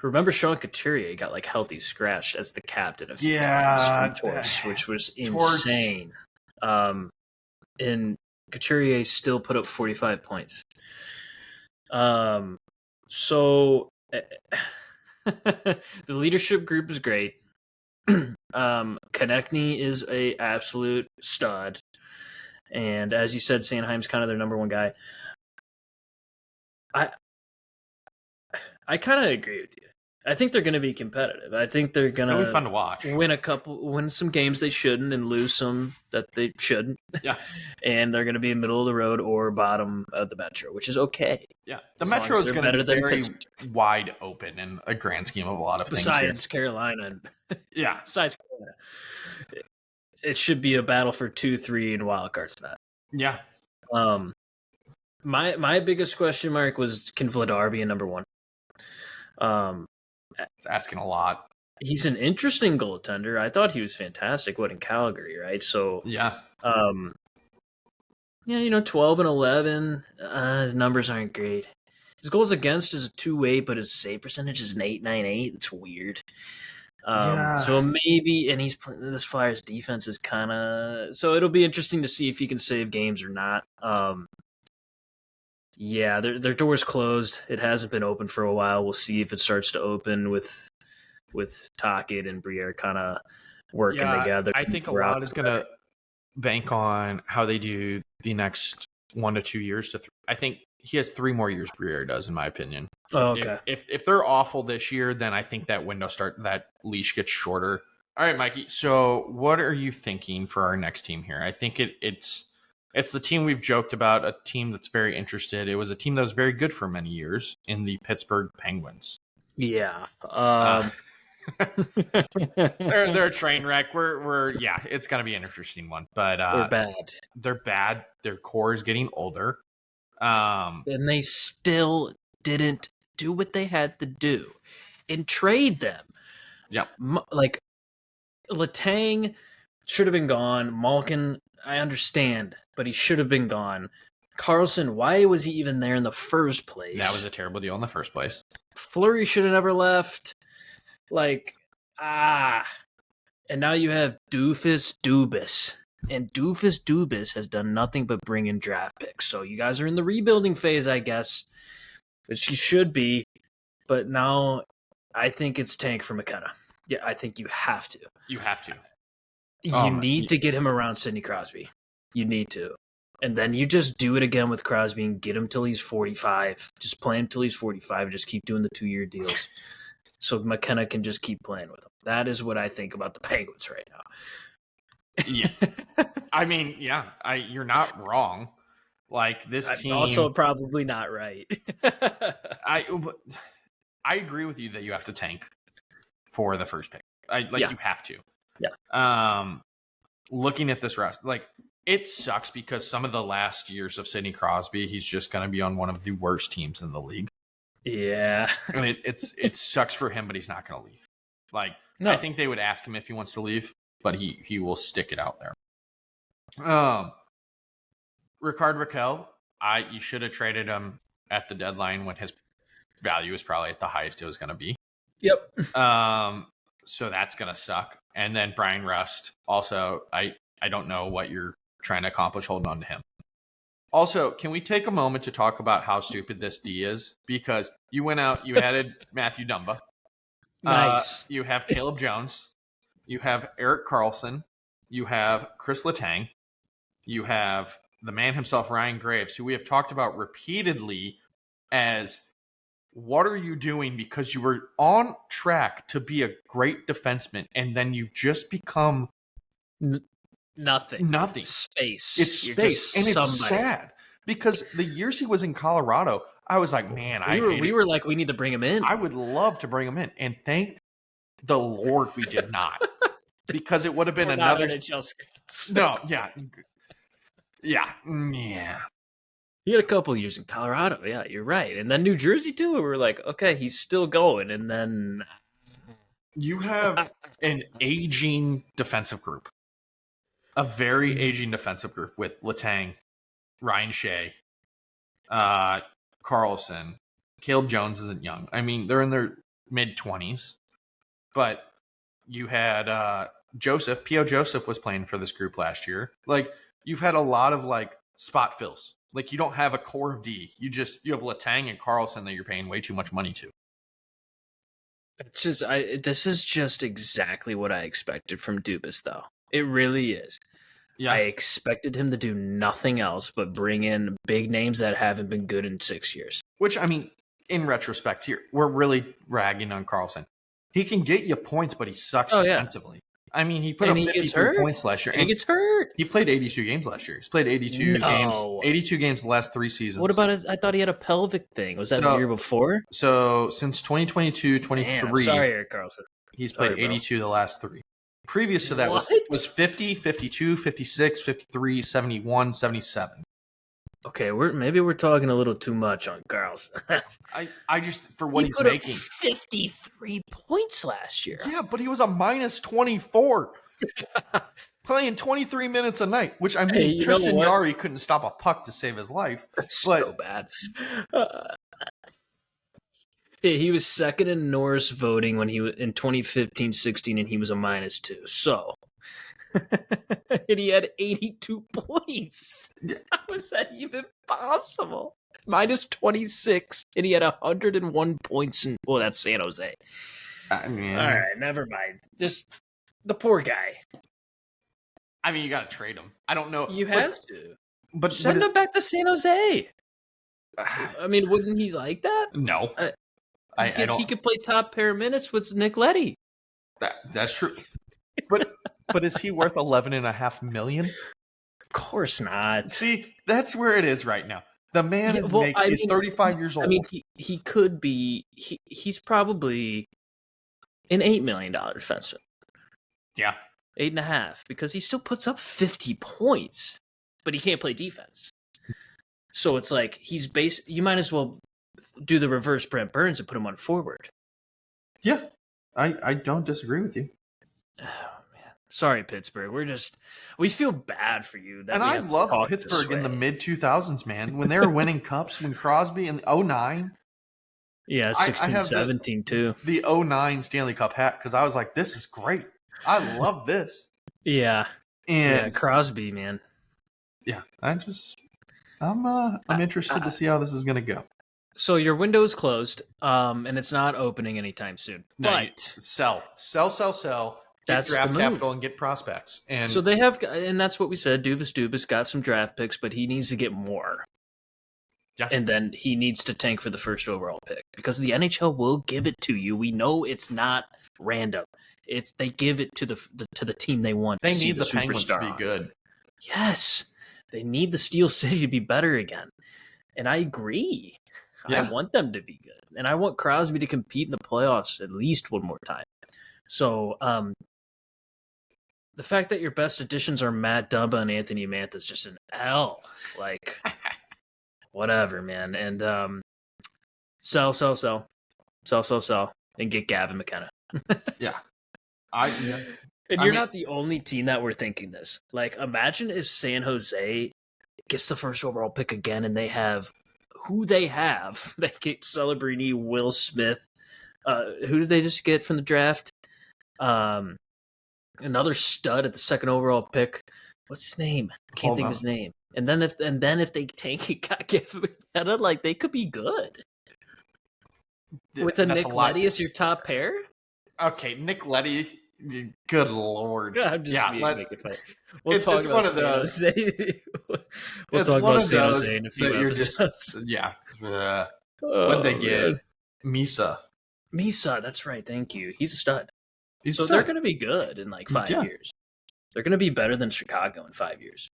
remember Sean Couturier got like healthy scratched as the captain a few times from Torts, which was insane. And Couturier still put up 45 points. So the leadership group is great. Konechny is a absolute stud, and as you said, Sanheim's kind of their number one guy. I kind of agree with you. I think they're going to be competitive. I think they're going It'll be fun to watch. Win some games they shouldn't, and lose some that they shouldn't. Yeah, and they're going to be middle of the road or bottom of the Metro, which is okay. Yeah, the Metro is going to be very wide open in a grand scheme of a lot of things. Besides Carolina, yeah. Besides Carolina, it should be a battle for 2-3 in wild card spot. Yeah. My biggest question mark was, can Vladar be a number one? It's asking a lot. He's an interesting goaltender. I thought he was fantastic. In Calgary, right? So yeah. 12 and 11. His numbers aren't great. His goals against is a 2.8, but his save percentage is an 8.98. It's weird. So maybe, and he's playing this Flyers defense is kind of, so it'll be interesting to see if he can save games or not. Yeah, their door's closed. It hasn't been open for a while. We'll see if it starts to open with Tocchet and Briere kind of working together. I think a lot is going to bank on how they do the next 1 to 2 years. I think he has 3 more years. Briere does, in my opinion. Oh, okay. If they're awful this year, then I think that that leash gets shorter. All right, Mikey. So what are you thinking for our next team here? I think it's the team we've joked about, a team that's very interested. It was a team that was very good for many years in the Pittsburgh Penguins. Yeah. They're a train wreck. It's gonna be an interesting one. But they're bad. They're bad. Their core is getting older. And they still didn't do what they had to do and trade them. Yeah. Like Letang should have been gone. Malkin, I understand, but he should have been gone. Carlson, why was he even there in the first place? That was a terrible deal in the first place. Fleury should have never left. And now you have Doofus Dubas. And Doofus Dubas has done nothing but bring in draft picks. So you guys are in the rebuilding phase, I guess, which you should be. But now I think it's tank for McKenna. Yeah, I think you have to. You have to. You need to get him around Sidney Crosby. You need to. And then you just do it again with Crosby and get him till he's 45. Just play him till he's 45 and just keep doing the 2-year deals. So McKenna can just keep playing with him. That is what I think about the Penguins right now. Yeah. I mean, yeah, you're not wrong. Like, this team... also probably not right. I agree with you that you have to tank for the first pick. You have to. Yeah. Looking at this rest, it sucks because some of the last years of Sidney Crosby, he's just going to be on one of the worst teams in the league. Yeah. And it sucks for him, but he's not going to leave. No. I think they would ask him if he wants to leave, but he will stick it out there. Ricard Raquel, you should have traded him at the deadline when his value is probably at the highest it was going to be. Yep. So that's going to suck. And then Brian Rust, also, I don't know what you're trying to accomplish holding on to him. Also, can we take a moment to talk about how stupid this D is? Because you went out, you added Matthew Dumba. Nice. You have Caleb Jones. You have Erik Karlsson. You have Chris Letang. You have the man himself, Ryan Graves, who we have talked about repeatedly as, what are you doing? Because you were on track to be a great defenseman, and then you've just become... Nothing. Space. It's space. And it's sad. Because the years he was in Colorado, I was like, man, we were like, we need to bring him in. I would love to bring him in. And thank the Lord we did not. Because it would have been We're not another NHL scouts. No, yeah. Yeah. Yeah. He had a couple years in Colorado. Yeah, you're right. And then New Jersey too. We were like, okay, he's still going. And then You have an aging defensive group. A very aging defensive group with Letang, Ryan Shea, Carlson. Caleb Jones isn't young. I mean, they're in their mid-20s. But you had Joseph. P.O. Joseph was playing for this group last year. Like, you've had a lot of, like, spot fills. Like, you don't have a core of D. You have Letang and Carlson that you're paying way too much money to. it's just this is just exactly what I expected from Dubas, though. It really is. Yeah. I expected him to do nothing else but bring in big names that haven't been good in 6 years. Which, I mean, in retrospect here, we're really ragging on Carlson. He can get you points, but he sucks defensively. I mean, he put up 53 points last year. And he gets hurt. He played 82 games last year. He's played 82 games the last 3 seasons. What about it? I thought he had a pelvic thing. Was that the year before? So since 2022, 23. Sorry, Eric Carlson. He's played 82 the last 3. Previous to that was 50, 52, 56, 53, 71, 77. Okay, maybe we're talking a little too much on Carlson. I just, for what he's making. 53 points last year. Yeah, but he was a minus 24. Playing 23 minutes a night, which, I mean, Tristan Yari couldn't stop a puck to save his life. So bad. He was second in Norris voting when he was in 2015-16, and he was a -2. So, and he had 82 points. How was that even possible? -26, and he had 101 points. Well, that's San Jose. I mean, all right, never mind. Just the poor guy. I mean, you got to trade him. I don't know. You have to. But send him back to San Jose. I mean, wouldn't he like that? No. He could play top pair minutes with Nick Leddy. That's true. But is he worth $11.5 million? Of course not. See, that's where it is right now. The man he's 35 years old. I mean, he could be. He's probably an $8 million defenseman. Yeah, 8.5, because he still puts up 50 points, but he can't play defense. So it's like you might as well do the reverse Brent Burns and put him on forward. Yeah, I don't disagree with you. Oh man, sorry Pittsburgh. We feel bad for you. And I love Pittsburgh in the mid 2000s, man. When they were winning cups, when Crosby in 09. Yeah, 16, 17 too. The 09 Stanley Cup hat, because I was like, this is great. I love this. Yeah, and Crosby, man. Yeah, I'm interested to see how this is going to go. So your window is closed, and it's not opening anytime soon. No, but sell. That's draft the capital and get prospects. And so they have, and that's what we said. Dubas got some draft picks, but he needs to get more. Yeah, and then he needs to tank for the first overall pick because the NHL will give it to you. We know it's not random. They give it to the team they want. They to need see the Penguins to be good. Yes, they need the Steel City to be better again, and I agree. Yeah. I want them to be good, and I want Crosby to compete in the playoffs at least one more time. So, the fact that your best additions are Matt Dumba and Anthony Mantha is just an L. Like, whatever, man. And sell, and get Gavin McKenna. Yeah. And you're not the only team that we're thinking this. Like, imagine if San Jose gets the first overall pick again, and they have who they have. They get Celebrini, Will Smith. Who did they just get from the draft? Another stud at the second overall pick. What's his name? Can't think of his name. And then if they tank it, got Gavin McKenna, like they could be good. With Nick Leddy as your top pair. Okay, Nick Leddy. Good lord! I'm just making fun. We'll talk about one of those. We'll talk about San Jose in a few episodes. What'd they get? Misa, that's right. Thank you. He's a stud. They're going to be good in like 5 years. They're going to be better than Chicago in 5 years,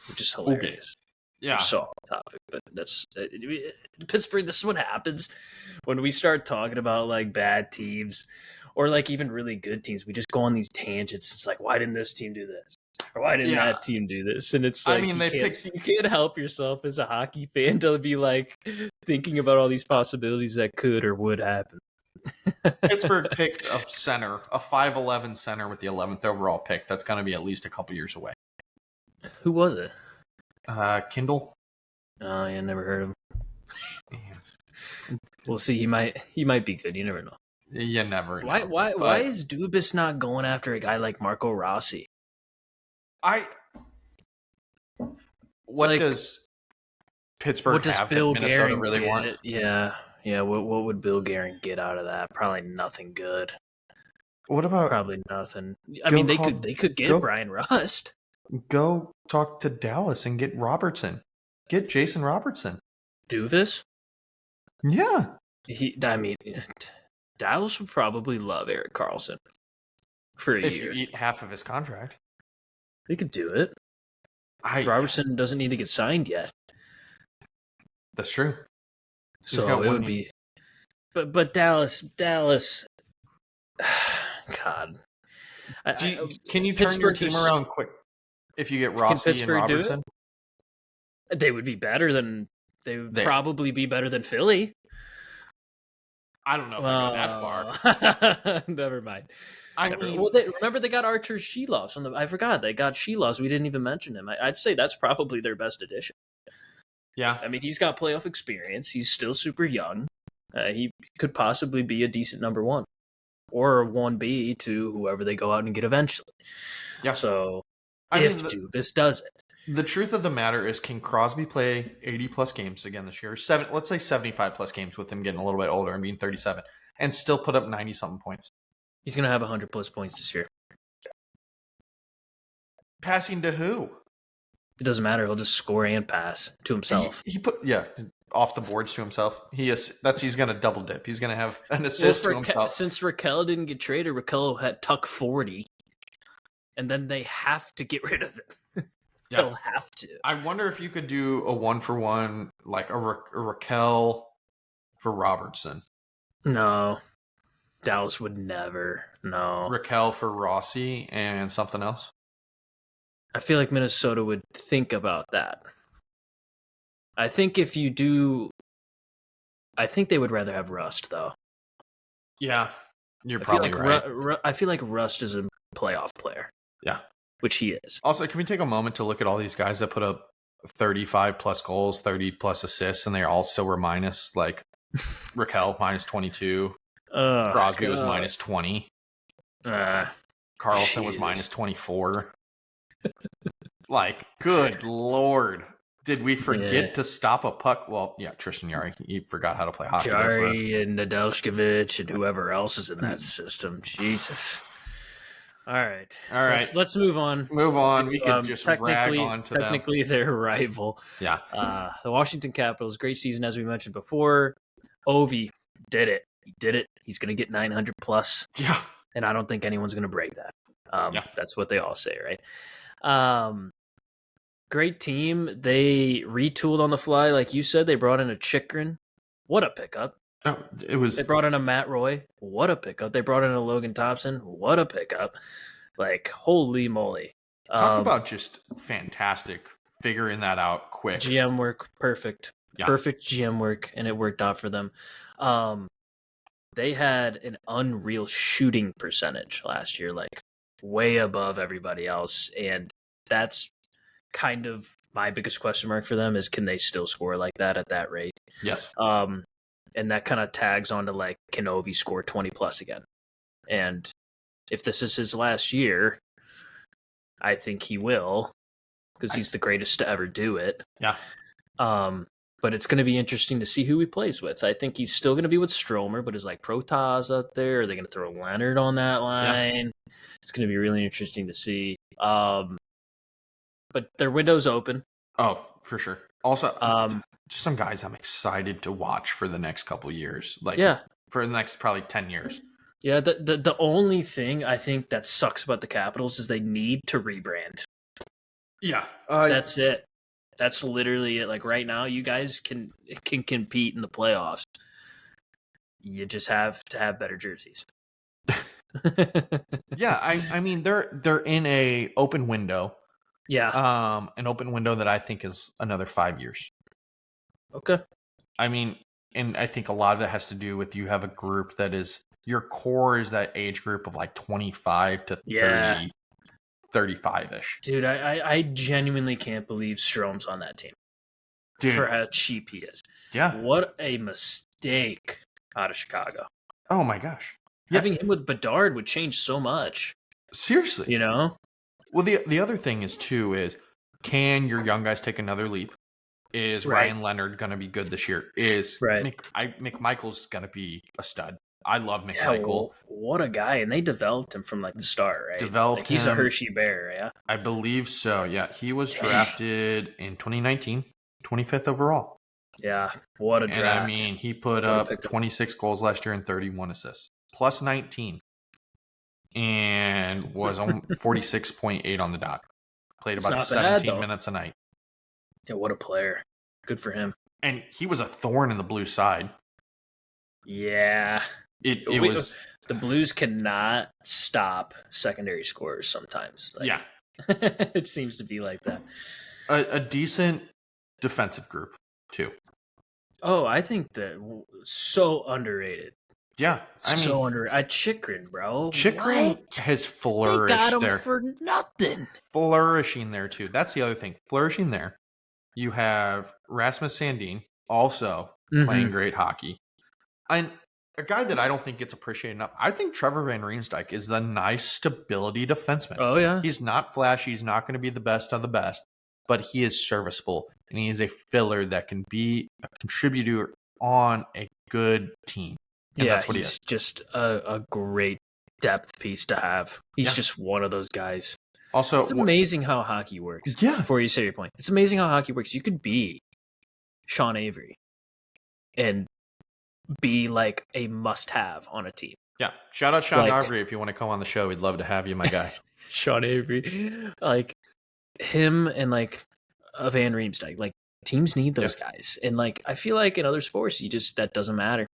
which is hilarious. Yeah. So off topic, but that's Pittsburgh. This is what happens when we start talking about like bad teams or like even really good teams, we just go on these tangents. It's like, why didn't this team do this? Or why didn't that team do this? And it's like, you can't help yourself as a hockey fan to be like thinking about all these possibilities that could or would happen. Pittsburgh picked a center, a 5'11" center with the 11th overall pick. That's going to be at least a couple years away. Who was it? Kindle. Oh, yeah, never heard of him. We'll see. He might be good. You never know. You never know. Why is Dubas not going after a guy like Marco Rossi? Does Pittsburgh have Bill that Minnesota Guerin really want? Yeah. What would Bill Guerin get out of that? Probably nothing good. What about probably nothing? I mean, they could get Brian Rust. Go talk to Dallas and get Robertson. Get Jason Robertson. Dubas? Yeah. Dallas would probably love Erik Karlsson for a year. If you eat half of his contract. They could do it. Robertson doesn't need to get signed yet. That's true. So it would be... But Dallas... God. Can you turn your team around quick if you get Rossi and Robertson? They would be better than... They would probably be better than Philly. I don't know if I go that far. Never mind. Remember they got Archer Sheeloff. I forgot they got Sheeloff. We didn't even mention him. I'd say that's probably their best addition. Yeah. I mean, he's got playoff experience. He's still super young. He could possibly be a decent number one or a 1B to whoever they go out and get eventually. Yeah. So if Dubas does it. The truth of the matter is, can Crosby play 80-plus games again this year? Let's say 75-plus games with him getting a little bit older and being 37 and still put up 90-something points? He's going to have 100-plus points this year. Passing to who? It doesn't matter. He'll just score and pass to himself. He put off the boards to himself. He's going to double dip. He's going to have an assist to himself. Since Raquel didn't get traded, Raquel had tuck 40, and then they have to get rid of it. Yeah. They'll have to. I wonder if you could do a 1-for-1, like a Raquel for Robertson. No. Dallas would never. No. Raquel for Rossi and something else? I feel like Minnesota would think about that. I think if you do... I think they would rather have Rust, though. Yeah. You're probably right. I feel like Rust is a playoff player. Yeah. Which he is. Also, can we take a moment to look at all these guys that put up 35-plus goals, 30-plus assists, and they all still were minus? Like Raquel, minus 22. Crosby was minus 20. Karlsson was minus 24. Like, good Lord. Did we forget to stop a puck? Well, yeah, Tristan Jarry. He forgot how to play hockey. Jarry and Nedeljkovic and whoever else is in that system. Jesus. All right. Let's move on. We could just rag on to them. Technically, their rival. Yeah. The Washington Capitals, great season, as we mentioned before. Ovi did it. He did it. He's going to get 900 plus. Yeah. And I don't think anyone's going to break that. That's what they all say, right? Great team. They retooled on the fly. Like you said, they brought in a Chikrin. What a pickup. Oh, it was. They brought in a Matt Roy. What a pickup. They brought in a Logan Thompson. What a pickup. Like, holy moly. Talk about just fantastic figuring that out quick. GM work. Perfect. Yeah. Perfect GM work, and it worked out for them. They had an unreal shooting percentage last year, like way above everybody else. And that's kind of my biggest question mark for them is, can they still score like that at that rate? Yes. And that kind of tags on to like, can Ovi score 20 plus again? And if this is his last year, I think he will, because he's the greatest to ever do it. Yeah. But it's going to be interesting to see who he plays with. I think he's still going to be with Stromer, but is like Protas up there? Are they going to throw Leonard on that line? Yeah. It's going to be really interesting to see. But their window's open. Oh, for sure. Also, just some guys I'm excited to watch for the next couple years. For the next probably 10 years. Yeah, the only thing I think that sucks about the Capitals is they need to rebrand. Yeah. That's it. That's literally it. Like right now, you guys can compete in the playoffs. You just have to have better jerseys. Yeah, I mean they're in a open window. Yeah. An open window that I think is another 5 years. Okay. I mean, and I think a lot of that has to do with you have a group that is your core is that age group of like 25 to Yeah. 30, 35-ish. Dude, I genuinely can't believe Strome's on that team for Dude, how cheap he is. yeah. What a mistake out of Chicago. Oh my gosh. Yeah, Having him with Bedard would change so much, seriously. you know? Well, the other thing is too is can your young guys take another leap? Is Right. Ryan Leonard going to be good this year? Is Right. McMichael's going to be a stud? I love Yeah, McMichael. well, what a guy. And they developed him from like the start, right? Developed Like he's a him. Hershey Bear, yeah? I believe so. Yeah, he was Dang. drafted in 2019, 25th overall. Yeah, what a And draft. I mean, he put What a up pickup. 26 goals last year and 31 assists, plus 19, and was on 46.8 on the dot. Played It's about not bad, 17 though. minutes a night. Yeah, what a player. Good for him. And he was a thorn in the blue side. Yeah. It was, The Blues cannot stop secondary scorers sometimes. Like, yeah, it seems to be like that. a decent defensive group, too. Oh, I think that so underrated. Yeah, I mean, So underrated. Chikrin, bro. Chikrin What? has They flourished got him there. for nothing. Flourishing there, too. That's the other thing. Flourishing there. You have Rasmus Sandin also playing great hockey. And a guy that I don't think gets appreciated enough, I think Trevor Van Riemsdyk is the nice stability defenseman. Oh, yeah. He's not flashy. He's not going to be the best of the best, but he is serviceable. And he is a filler that can be a contributor on a good team. And Yeah, that's what he he's is. just a great depth piece to have. He's Yeah. just one of those guys. Also, It's amazing how hockey works. Yeah. Before you say your point, it's amazing how hockey works. You could be Sean Avery and be like a must-have on a team. yeah. Shout out Sean Like- Avery if you want to come on the show. We'd love to have you, my guy. Sean Avery, like him and like a Van Riemsdyk. Like teams need those guys, and like I feel like in other sports, that doesn't matter.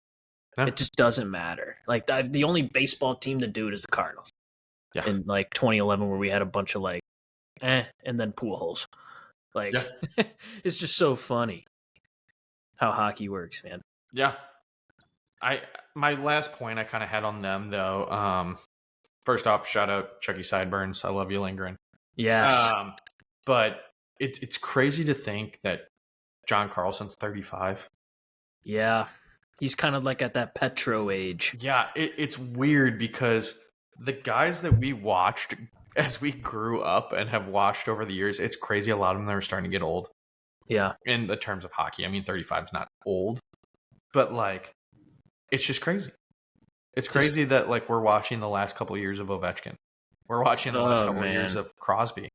Yeah. It just doesn't matter. Like the only baseball team to do it is the Cardinals. Yeah. In like 2011, where we had a bunch of like, and then pool holes. Like it's just so funny how hockey works, man. Yeah. My last point I kind of had on them though. First off, shout out Chucky Sideburns. I love you, Lindgren. Yes. But it's crazy to think that John Carlson's 35. Yeah. He's kind of like at that Petro age. Yeah, it's weird because the guys that we watched as we grew up and have watched over the years, it's crazy. A lot of them are starting to get old. Yeah. In the terms of hockey, I mean, 35 is not old, but like, it's just crazy. It's crazy that like we're watching the last couple of years of Ovechkin. We're watching the last couple of years of Crosby.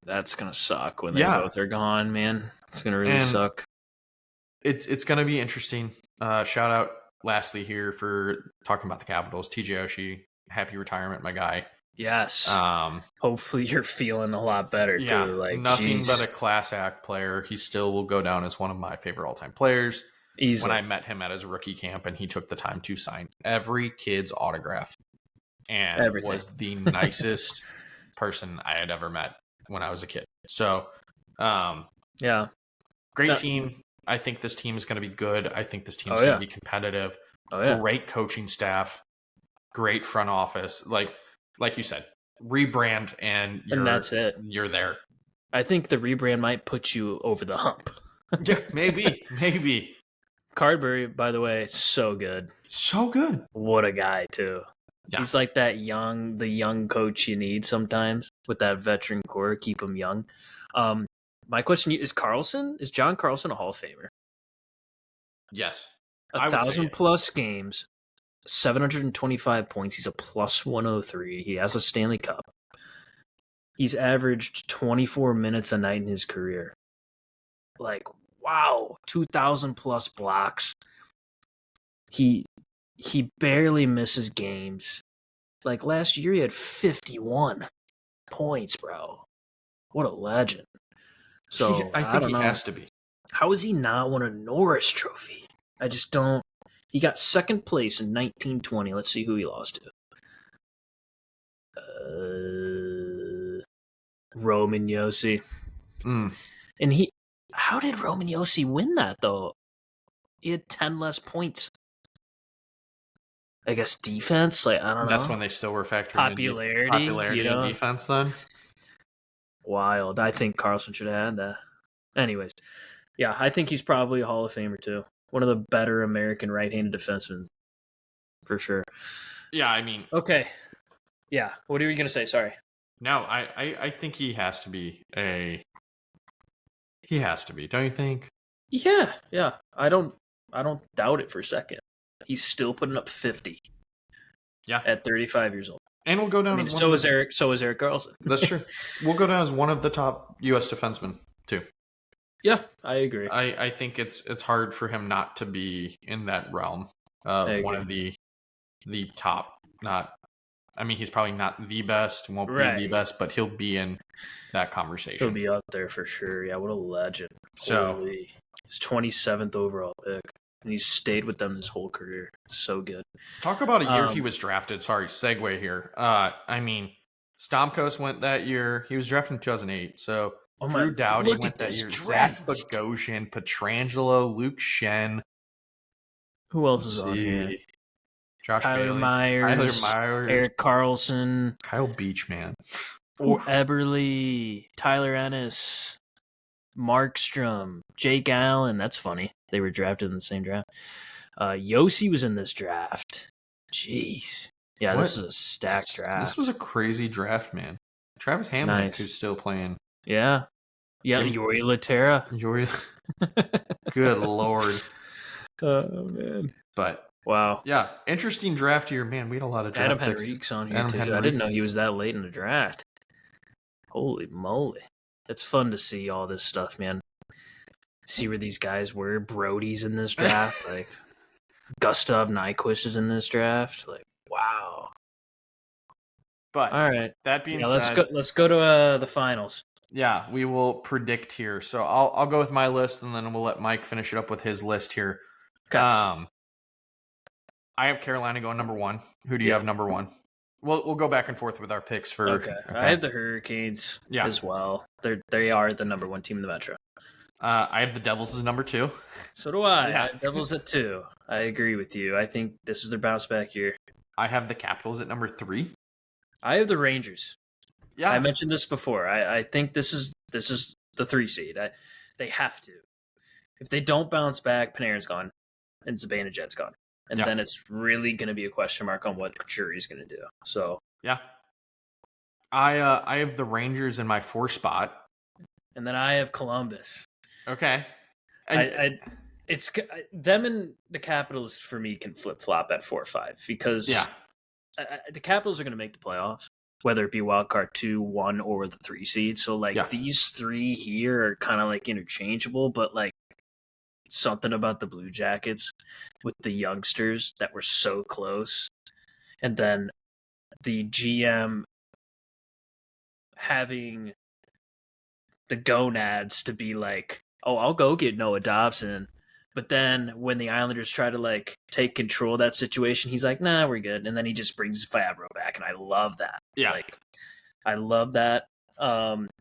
That's gonna suck when they both are gone, man. It's gonna really suck. It's gonna be interesting. Shout out lastly here for talking about the Capitals. TJ Oshie, happy retirement, my guy. Yes. Hopefully you're feeling a lot better too. Like nothing but a class act player. He still will go down as one of my favorite all-time players. Easily. When I met him at his rookie camp and he took the time to sign every kid's autograph and was the nicest person I had ever met when I was a kid. So, great team. I think this team is going to be good. I think this team is going to be competitive. Great coaching staff, great front office. Like you said, rebrand and that's it. You're there. I think the rebrand might put you over the hump. Yeah, maybe. Cardberry, by the way, so good. So good. What a guy, too. Yeah. He's like the young coach you need sometimes with that veteran core, keep him young. My question is John Carlson a Hall of Famer? Yes. 1,000+ games, 725 points. He's a plus 103. He has a Stanley Cup. He's averaged 24 minutes a night in his career. Like, wow, 2,000+ blocks. He barely misses games. Like last year, he had 51 points, bro. What a legend. So I think he has to be. How is he not won a Norris Trophy? I just don't. He got second place in 1920. Let's see who he lost to. Roman Yossi. Mm, And how did Roman Yossi win that though? He had 10 less points. I guess defense, like I don't know. that's when they still were factoring in popularity and defense then. Wild. I think Carlson should have had that. Anyways, yeah, I think he's probably a Hall of Famer too. One of the better American right-handed defensemen, for sure. Yeah, I mean, okay. Yeah, what are you gonna say? Sorry. No, I think he has to be He has to be, don't you think? Yeah. I don't doubt it for a second. He's still putting up 50. Yeah. At 35 years old. And we'll go down as one so is Erik Karlsson. That's true. We'll go down as one of the top US defensemen too. Yeah, I agree. I think it's hard for him not to be in that realm of one of the top, he's probably not the best, won't be the best, but he'll be in that conversation. He'll be up there for sure. Yeah, what a legend. So Holy. His 27th overall pick. And he's stayed with them his whole career. So good. Talk about a year he was drafted. Sorry, segue here. Stamkos went that year. He was drafted in 2008. So Drew Doughty went that year. Zach Bogosian, Pietrangelo, Luke Shen. Who else is on here? Josh Tyler Bailey, Myers, Erik Karlsson, Kyle Beachman, or Eberle, Tyler Ennis, Markstrom, Jake Allen. That's funny. They were drafted in the same draft. Yossi was in this draft. Jeez. Yeah, This is a stacked draft. This was a crazy draft, man. Travis Hamonic, who's still playing. Yeah. Yeah, Yuri Laterra. Good Lord. Oh, man. But, wow. Yeah, interesting draft here. Man, we had a lot of draft Adam Henrique's on here, too. I didn't know he was that late in the draft. Holy moly. It's fun to see all this stuff, man. See where these guys were. Brody's in this draft. Like, Gustav Nyquist is in this draft. Like, wow. But all right, that being said, let's go to the finals. Yeah, we will predict here. So I'll go with my list, and then we'll let Mike finish it up with his list here. Okay. I have Carolina going number 1. Who do you have number 1? We'll go back and forth with our picks for. Okay. I have the Hurricanes as well. They are the number 1 team in the Metro. I have the Devils as number 2. So do I. Yeah. I have Devils at 2. I agree with you. I think this is their bounce back year. I have the Capitals at number 3. I have the Rangers. Yeah, I mentioned this before. I think this is the 3 seed. They have to. If they don't bounce back, Panarin's gone, and Zibanejad's gone, and then it's really going to be a question mark on what Jury's going to do. So yeah, I have the Rangers in my 4 spot, and then I have Columbus. Okay, it's them and the Capitals for me can flip flop at 4 or 5 because the Capitals are going to make the playoffs, whether it be wild card 2, 1, or the 3 seed. So these 3 here are kind of like interchangeable, but like something about the Blue Jackets with the youngsters that were so close, and then the GM having the gonads to be like, oh, I'll go get Noah Dobson. But then when the Islanders try to like take control of that situation, he's like, nah, we're good. And then he just brings Fabro back. And I love that. Yeah. I love that.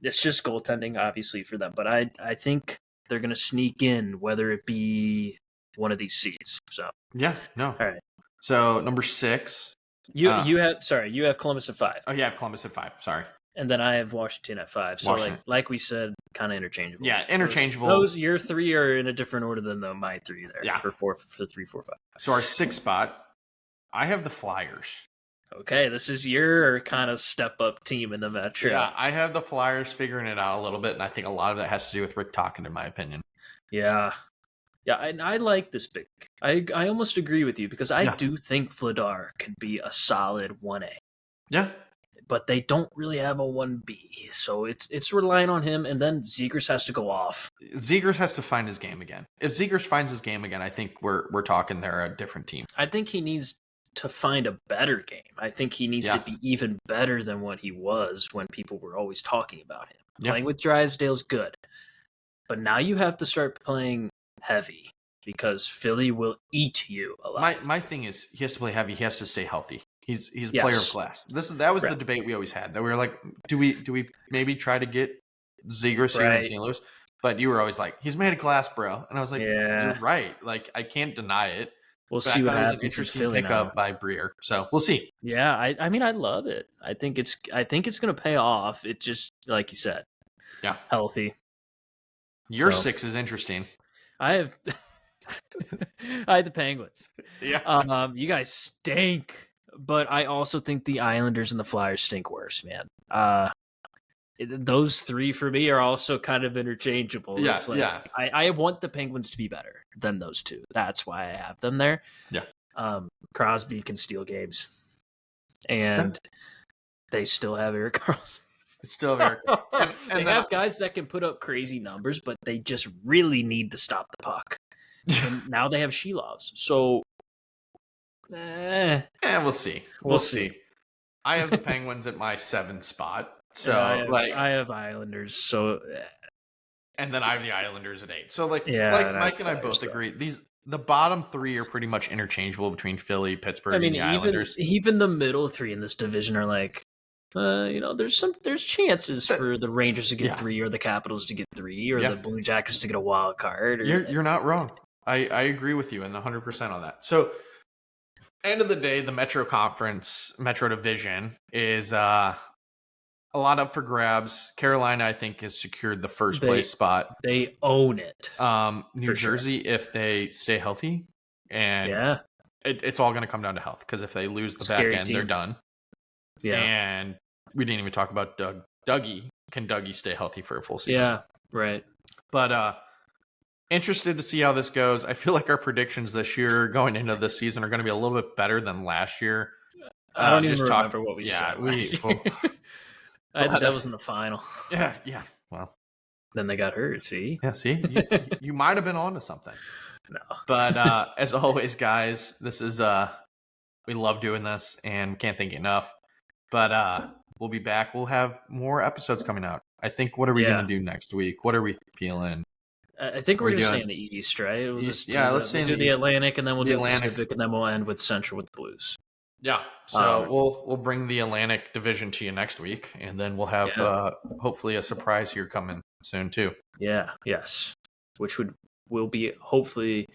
It's just goaltending, obviously, for them. But I think they're going to sneak in, whether it be one of these seeds. So yeah, no. All right. So number 6. You have Columbus at 5. Oh, yeah, I have Columbus at 5. Sorry. And then I have Washington at 5. So like we said, kind of interchangeable. Yeah, interchangeable. Those your 3 are in a different order than my 3 there. Yeah. For 3, 4, 5. So our 6th spot, I have the Flyers. Okay, this is your kind of step up team in the Metro. Yeah, I have the Flyers figuring it out a little bit, and I think a lot of that has to do with Rick Tocchet, in my opinion. Yeah. Yeah, and I like this pick. I almost agree with you because I do think Vladar could be a solid 1A. Yeah. But they don't really have a 1B, so it's relying on him, and then Zegras has to go off. Zegras has to find his game again. If Zegras finds his game again, I think we're talking they're a different team. I think he needs to find a better game. I think he needs to be even better than what he was when people were always talking about him. Yeah. Playing with Drysdale's good, but now you have to start playing heavy because Philly will eat you alive. My thing is he has to play heavy. He has to stay healthy. He's a Yes. player of class. That was Right. the debate we always had. That we were like, do we maybe try to get Zegras here in Right. St. Louis? But you were always like, he's made of glass, bro. And I was like, Yeah. you're right. Like, I can't deny it. We'll But see I what thought it was an happens in interesting Philly now. pickup by Breer. So we'll see. Yeah, I mean, I love it. I think it's going to pay off. It just, like you said, Yeah. healthy. Your So. 6 is interesting. I have the Penguins. Yeah. You guys stink, but I also think the Islanders and the Flyers stink worse, man. Those three for me are also kind of interchangeable. Yeah, It's like, yeah. I want the Penguins to be better than those two. That's why I have them there. Yeah. Crosby can steal games, and they still have Erik Karlsson. Still very. And they have guys that can put up crazy numbers, but they just really need to stop the puck. And now they have Shilovs. So, we'll see. We'll see. I have the Penguins at my 7th spot. So I have Islanders. So, and then I have the Islanders at 8. So Mike and I both agree. The bottom 3 are pretty much interchangeable between Philly, Pittsburgh, and the Islanders. Even the middle 3 in this division are like, there's chances for the Rangers to get 3, or the Capitals to get 3, or the Blue Jackets to get a wild card. You're not wrong. I agree with you and 100% on that. So, end of the day, the Metro Division is a lot up for grabs. Carolina, I think, has secured the first place spot. They own it. New Jersey, if they stay healthy, and it's all going to come down to health, because if they lose the back end, they're done. Yeah, and we didn't even talk about Dougie. Can Dougie stay healthy for a full season? Yeah, right. But interested to see how this goes. I feel like our predictions this year going into this season are going to be a little bit better than last year. I don't even remember what we said last year. I had the Devils in the final. Yeah. Well, then they got hurt. See? Yeah. See, you might have been onto something. No. But as always, guys, this is we love doing this and can't thank you enough. But we'll be back. We'll have more episodes coming out. I think. What are we going to do next week? What are we feeling? I think we're going to stay in the East, right? We'll just let's do the Atlantic, and then we'll do the Pacific, and then we'll end with Central with the Blues. Yeah, so we'll bring the Atlantic Division to you next week, and then we'll have hopefully a surprise here coming soon too. Yeah, yes, which will be hopefully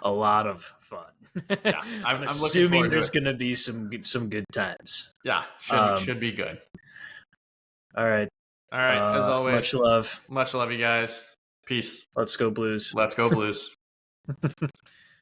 a lot of fun. Yeah, I'm assuming there's going to be some good times. Yeah, should be good. All right. As always, much love, you guys. Peace. Let's go Blues. Let's go Blues.